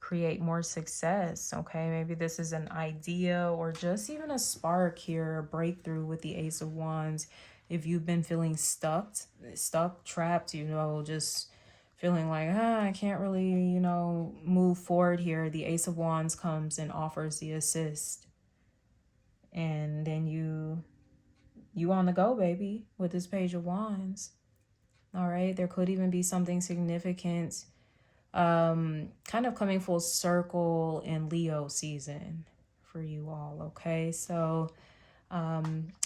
create more success. Okay, maybe this is an idea or just even a spark here, a breakthrough with the Ace of Wands. If you've been feeling stuck, trapped, you know, just feeling like, I can't really, you know, move forward here, the Ace of Wands comes and offers the assist. And then you on the go, baby, with this Page of Wands. All right, there could even be something significant kind of coming full circle in Leo season for you all. Okay, so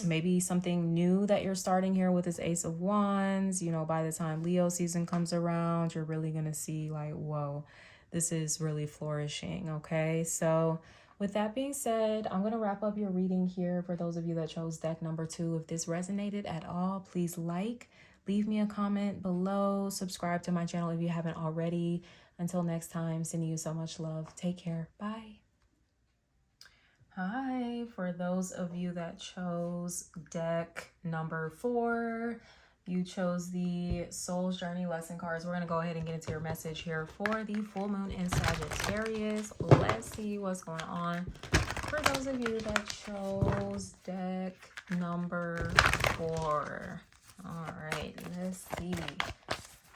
maybe something new that you're starting here with this Ace of Wands. You know, by the time Leo season comes around, you're really gonna see like, whoa, this is really flourishing. Okay, so With that being said, I'm going to wrap up your reading here. For those of you that chose deck number 2, if this resonated at all, please leave me a comment below, subscribe to my channel if you haven't already. Until next time, sending you so much love. Take care. Bye. Hi, for those of you that chose deck number 4, you chose the Soul's Journey lesson cards. We're going to go ahead and get into your message here for the full moon in Sagittarius. Let's see what's going on for those of you that chose deck number 4. All right, let's see.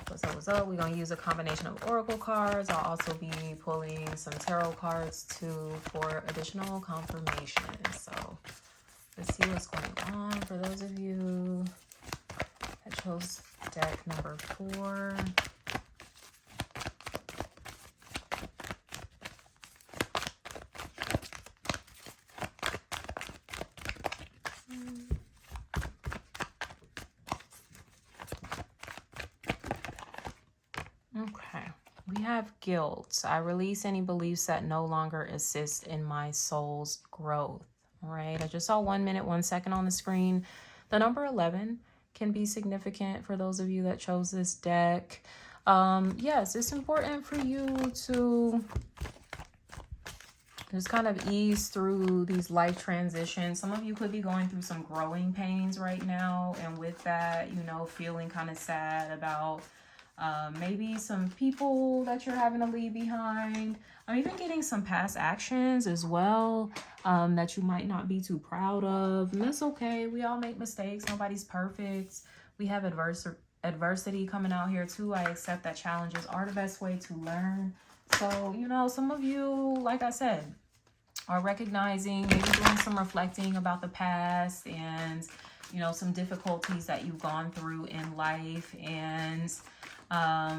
What's up? We're going to use a combination of oracle cards. I'll also be pulling some tarot cards too for additional confirmation. So let's see what's going on for those of you that chose deck number 4. Okay, we have guilt. I release any beliefs that no longer assist in my soul's growth. All right, I just saw 1 minute, 1 second on the screen. The number 11 can be significant for those of you that chose this deck. Yes, it's important for you to just kind of ease through these life transitions. Some of you could be going through some growing pains right now. And with that, you know, feeling kind of sad about maybe some people that you're having to leave behind. I'm even getting some past actions as well that you might not be too proud of. And that's okay. We all make mistakes. Nobody's perfect. We have adversity coming out here too. I accept that challenges are the best way to learn. So, you know, some of you, like I said, are recognizing, maybe doing some reflecting about the past and, you know, some difficulties that you've gone through in life. And I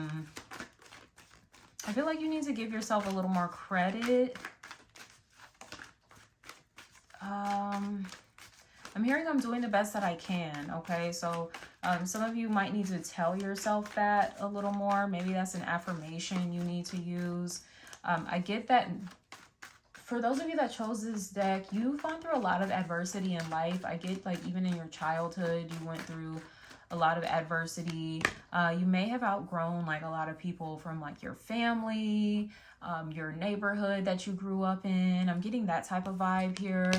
feel like you need to give yourself a little more credit. I'm hearing I'm doing the best that I can, okay? So some of you might need to tell yourself that a little more. Maybe that's an affirmation you need to use. I get that for those of you that chose this deck, you've gone through a lot of adversity in life. I get like even in your childhood, you went through a lot of adversity. You may have outgrown like a lot of people from like your family, your neighborhood that you grew up in. I'm getting that type of vibe here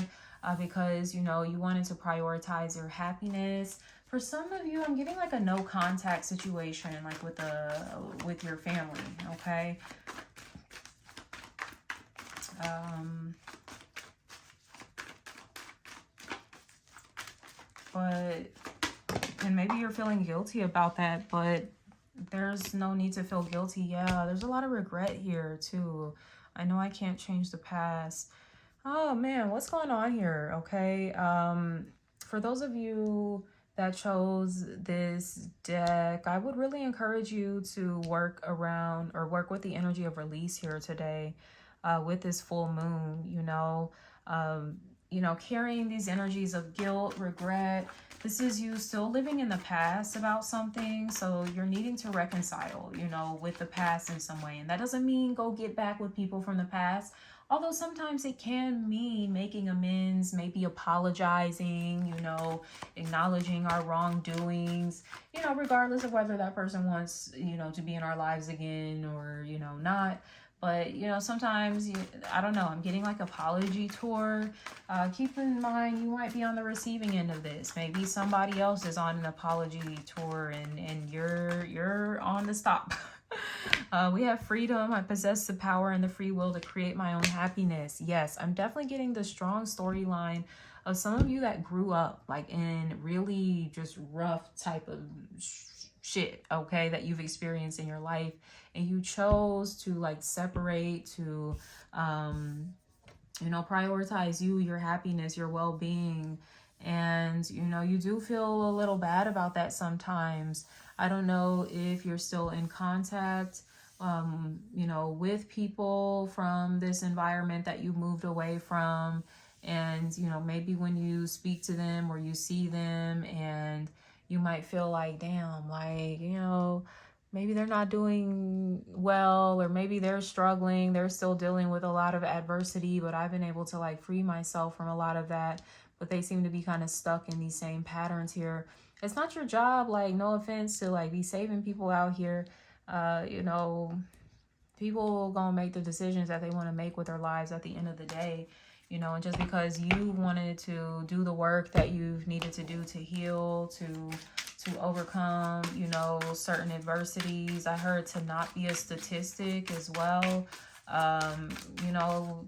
because, you know, you wanted to prioritize your happiness. For some of you, I'm getting like a no contact situation, like with your family, okay? And maybe you're feeling guilty about that, but there's no need to feel guilty. Yeah, there's a lot of regret here too. I know I can't change the past. Oh man, what's going on here? Okay. For those of you that chose this deck, I would really encourage you to work with the energy of release here today with this full moon, carrying these energies of guilt, regret. This is you still living in the past about something. So you're needing to reconcile, with the past in some way. And that doesn't mean go get back with people from the past. Although sometimes it can mean making amends, maybe apologizing, acknowledging our wrongdoings, regardless of whether that person wants, to be in our lives again or, not. But, sometimes, I don't know, I'm getting like apology tour. Keep in mind, you might be on the receiving end of this. Maybe somebody else is on an apology tour and you're on the stop. We have freedom. I possess the power and the free will to create my own happiness. Yes, I'm definitely getting the strong storyline of some of you that grew up like in really just rough type of shit, okay, that you've experienced in your life, and you chose to like separate, to prioritize you, your happiness, your well-being. And you do feel a little bad about that sometimes. I don't know if you're still in contact with people from this environment that you moved away from. And maybe when you speak to them or you see them, and you might feel like, damn, like, maybe they're not doing well, or maybe they're struggling. They're still dealing with a lot of adversity, but I've been able to like free myself from a lot of that. But they seem to be kind of stuck in these same patterns here. It's not your job, like, no offense, to like be saving people out here. You know, people gonna make the decisions that they want to make with their lives at the end of the day, you know. And just because you wanted to do the work that you've needed to do to heal, to overcome, you know, certain adversities. I heard to not be a statistic as well. You know,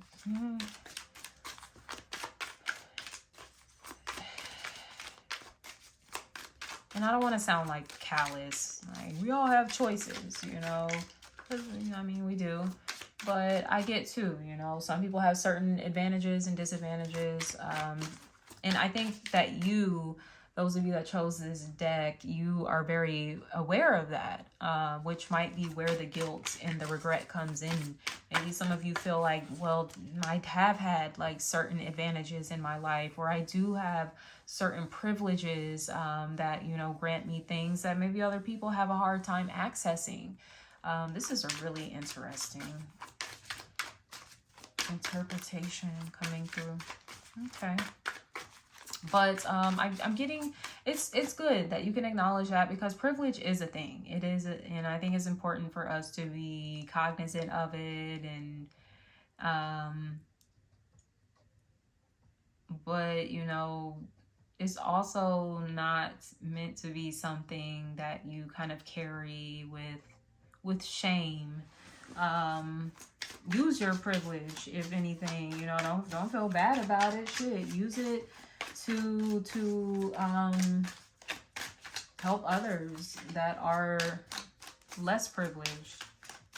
and I don't want to sound like callous. Like, we all have choices, you know, because, you know, I mean, we do. But I get too, you know, some people have certain advantages and disadvantages. And I think that you, those of you that chose this deck, you are very aware of that, which might be where the guilt and the regret comes in. Maybe some of you feel like, well, I have had like certain advantages in my life, or I do have certain privileges that, you know, grant me things that maybe other people have a hard time accessing. This is a really interesting interpretation coming through. Okay. But I'm getting, it's good that you can acknowledge that, because privilege is a thing. It is, and I think it's important for us to be cognizant of it. And but, you know, it's also not meant to be something that you kind of carry with shame. Use your privilege, if anything, you know. Don't feel bad about it. Shit, use it to help others that are less privileged,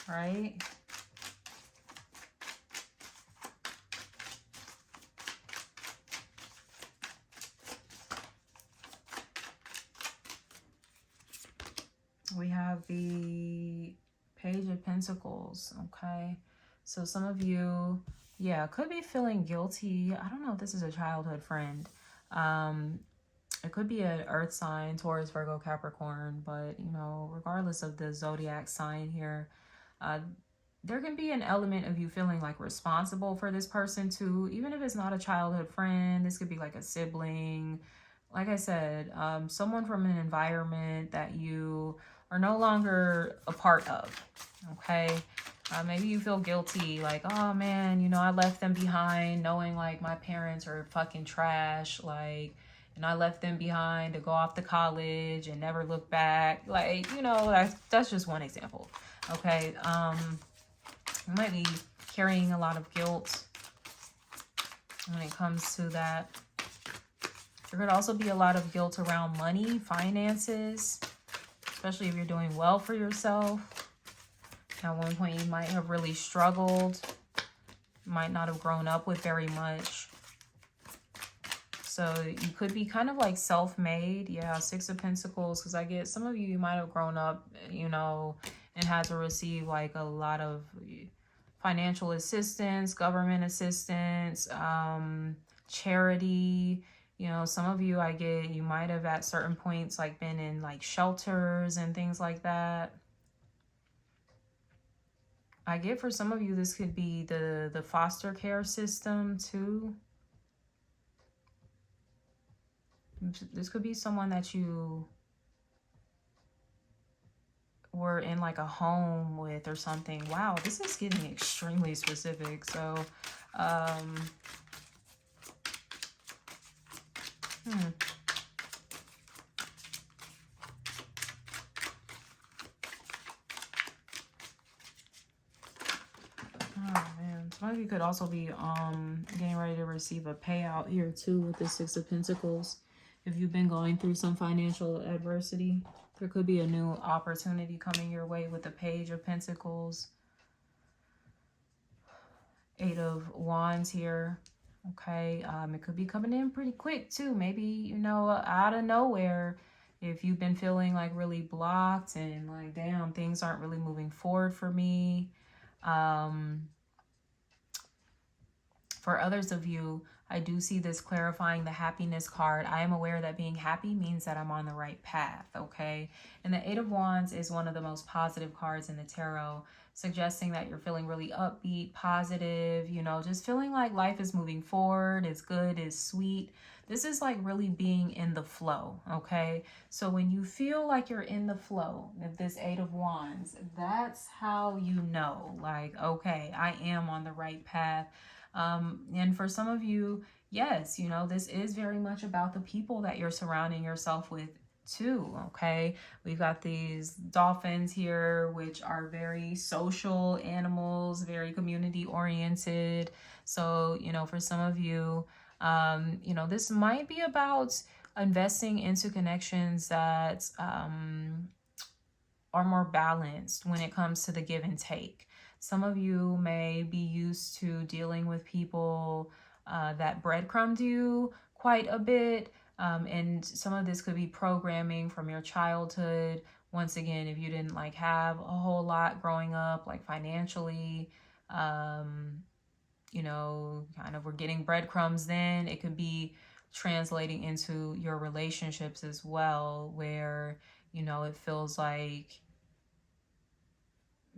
right? We have the Page of Pentacles. Okay, so some of you, yeah, could be feeling guilty. I don't know if this is a childhood friend. It could be an earth sign, Taurus, Virgo, Capricorn, but, you know, regardless of the zodiac sign here, there can be an element of you feeling like responsible for this person too, even if it's not a childhood friend. This could be like a sibling. Like I said, someone from an environment that you are no longer a part of. Okay. Maybe you feel guilty, like, oh man, you know, I left them behind, knowing like my parents are fucking trash, like, and I left them behind to go off to college and never look back. Like, you know, that's just one example. Okay. You might be carrying a lot of guilt when it comes to that. There could also be a lot of guilt around money, finances, especially if you're doing well for yourself. At one point, you might have really struggled, might not have grown up with very much. So you could be kind of like self-made. Yeah, Six of Pentacles, because I get some of you might have grown up, you know, and had to receive like a lot of financial assistance, government assistance, charity. You know, some of you, I get, you might have at certain points like been in like shelters and things like that. I get for some of you, this could be the foster care system too. This could be someone that you were in like a home with or something. Wow, this is getting extremely specific. So, oh man, some of you could also be getting ready to receive a payout here too with the Six of Pentacles. If you've been going through some financial adversity, there could be a new opportunity coming your way with the Page of Pentacles. Eight of Wands here. Okay, it could be coming in pretty quick too. Maybe, you know, out of nowhere. If you've been feeling like really blocked and like, damn, things aren't really moving forward for me. For others of you, I do see this clarifying the happiness card. I am aware that being happy means that I'm on the right path, okay? And the Eight of Wands is one of the most positive cards in the tarot, suggesting that you're feeling really upbeat, positive, you know, just feeling like life is moving forward, it's good, it's sweet. This is like really being in the flow, okay? So when you feel like you're in the flow with this Eight of Wands, that's how you know, like, okay, I am on the right path. And for some of you, yes, you know, this is very much about the people that you're surrounding yourself with too, okay? We've got these dolphins here, which are very social animals, very community oriented. So, you know, for some of you, you know, this might be about investing into connections that are more balanced when it comes to the give and take. Some of you may be used to dealing with people that breadcrumbed you quite a bit. And some of this could be programming from your childhood. Once again, if you didn't like have a whole lot growing up, like financially, you know, kind of were getting breadcrumbs then, it could be translating into your relationships as well, where, you know, it feels like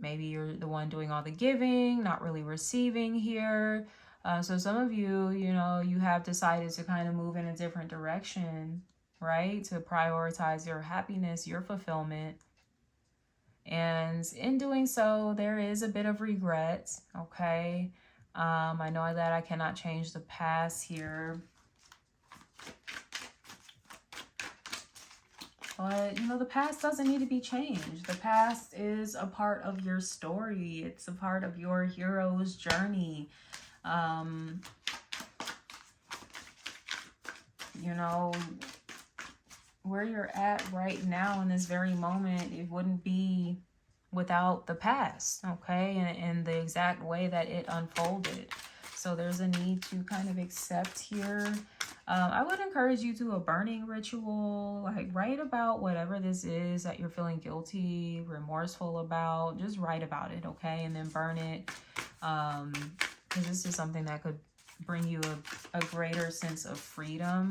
maybe you're the one doing all the giving, not really receiving here. So some of you, you know, you have decided to kind of move in a different direction, right? To prioritize your happiness, your fulfillment. And in doing so, there is a bit of regret, okay? I know that I cannot change the past here. But, you know, the past doesn't need to be changed. The past is a part of your story. It's a part of your hero's journey. You know, where you're at right now in this very moment, it wouldn't be without the past, okay? And the exact way that it unfolded. So there's a need to kind of accept here. I would encourage you to do a burning ritual, like write about whatever this is that you're feeling guilty, remorseful about. Just write about it, okay? And then burn it, because this is something that could bring you a greater sense of freedom,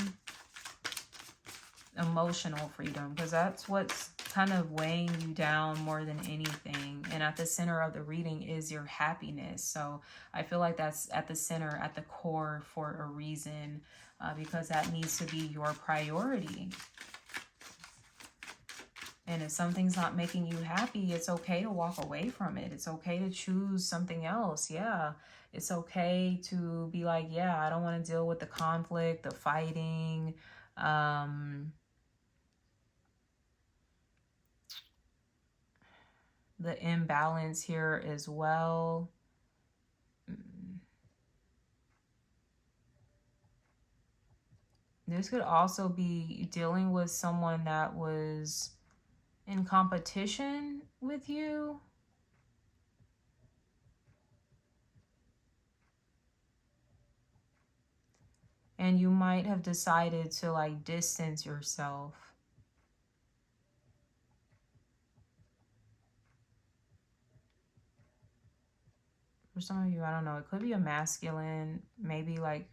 emotional freedom, because that's what's kind of weighing you down more than anything. And at the center of the reading is your happiness. So I feel like that's at the center, at the core for a reason, because that needs to be your priority. And if something's not making you happy, it's okay to walk away from it. It's okay to choose something else. Yeah. It's okay to be like, yeah, I don't want to deal with the conflict, the fighting, the imbalance here as well. This could also be dealing with someone that was in competition with you. And you might have decided to like distance yourself. For some of you, I don't know, it could be a masculine, maybe like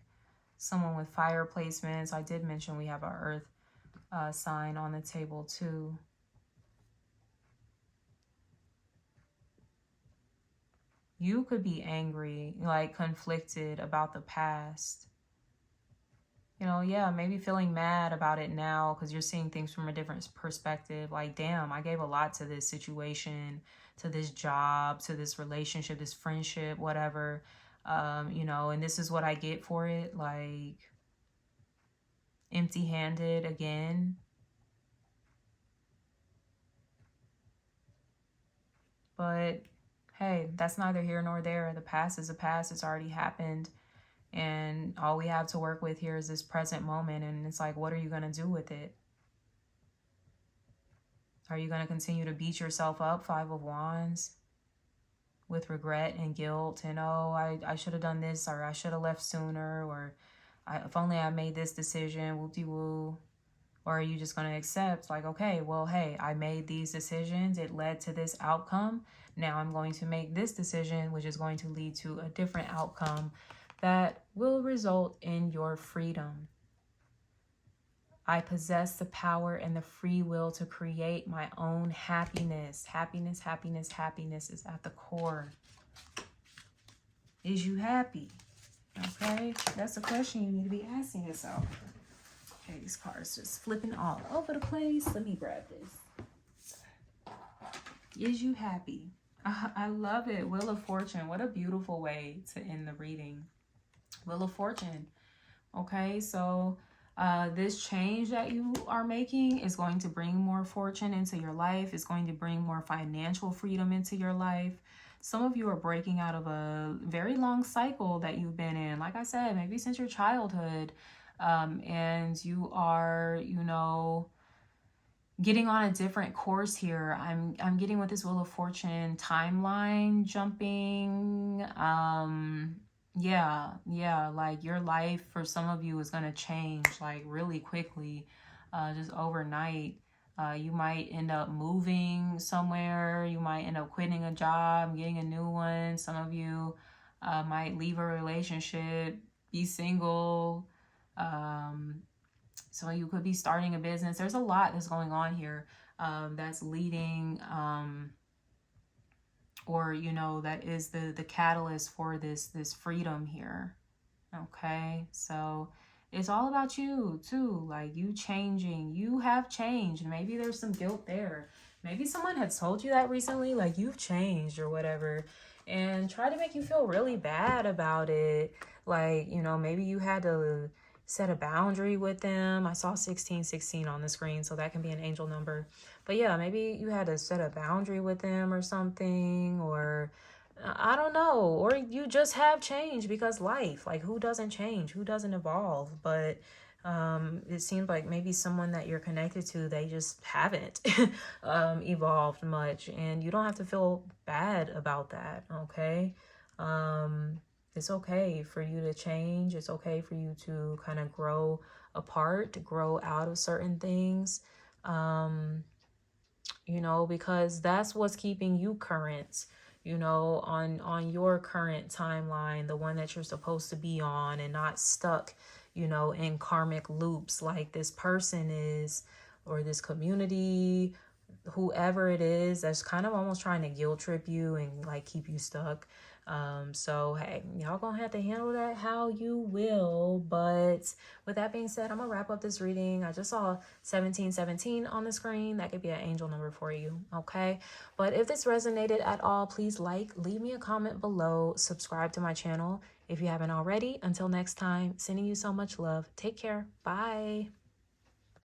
someone with fire placements. I did mention we have our earth sign on the table too. You could be angry, like conflicted about the past. You know, yeah, maybe feeling mad about it now because you're seeing things from a different perspective. Like, damn, I gave a lot to this situation, to this job, to this relationship, this friendship, whatever. You know, and this is what I get for it. Like, empty-handed again. But hey, that's neither here nor there. The past is a past. It's already happened. And all we have to work with here is this present moment. And it's like, what are you going to do with it? Are you going to continue to beat yourself up, Five of Wands, with regret and guilt? And, oh, I should have done this, or I should have left sooner, or if only I made this decision, whoop-de-woo. Or are you just going to accept, like, okay, well, hey, I made these decisions. It led to this outcome. Now I'm going to make this decision, which is going to lead to a different outcome. that will result in your freedom. I possess the power and the free will to create my own happiness. Happiness, happiness, happiness is at the core. Is you happy? Okay, that's the question you need to be asking yourself. Okay, these cards just flipping all over the place. Let me grab this. Is you happy? I love it. Wheel of Fortune. What a beautiful way to end the reading. Wheel of Fortune. Okay, so this change that you are making is going to bring more fortune into your life. It's going to bring more financial freedom into your life. Some of you are breaking out of a very long cycle that you've been in. Like I said, maybe since your childhood. And you are, you know, getting on a different course here. I'm getting with this Wheel of Fortune timeline jumping. Yeah, like your life for some of you is going to change like really quickly, just overnight. You might end up moving somewhere. You might end up quitting a job, getting a new one. Some of you might leave a relationship, be single. So you could be starting a business. There's a lot that's going on here that's leading or, you know, that is the catalyst for this freedom here. Okay, so it's all about you too, like you changing. You have changed. Maybe there's some guilt there. Maybe someone had told you that recently, like you've changed or whatever, and try to make you feel really bad about it. Like, you know, maybe you had to set a boundary with them. I saw 1616 on the screen, so that can be an angel number. But yeah, maybe you had to set a boundary with them or something, or I don't know, or you just have changed because life, like who doesn't change, who doesn't evolve? But it seems like maybe someone that you're connected to, they just haven't evolved much, and you don't have to feel bad about that. Okay. It's okay for you to change. It's okay for you to kind of grow apart, to grow out of certain things. You know, because that's what's keeping you current, you know, on your current timeline, the one that you're supposed to be on, and not stuck, you know, in karmic loops like this person is, or this community, whoever it is that's kind of almost trying to guilt trip you and like keep you stuck. So hey, y'all gonna have to handle that how you will. But with that being said, I'm gonna wrap up this reading. I just saw 1717 on the screen. That could be an angel number for you. Okay, but if this resonated at all, please leave me a comment below, subscribe to my channel if you haven't already. Until next time, sending you so much love. Take care. Bye.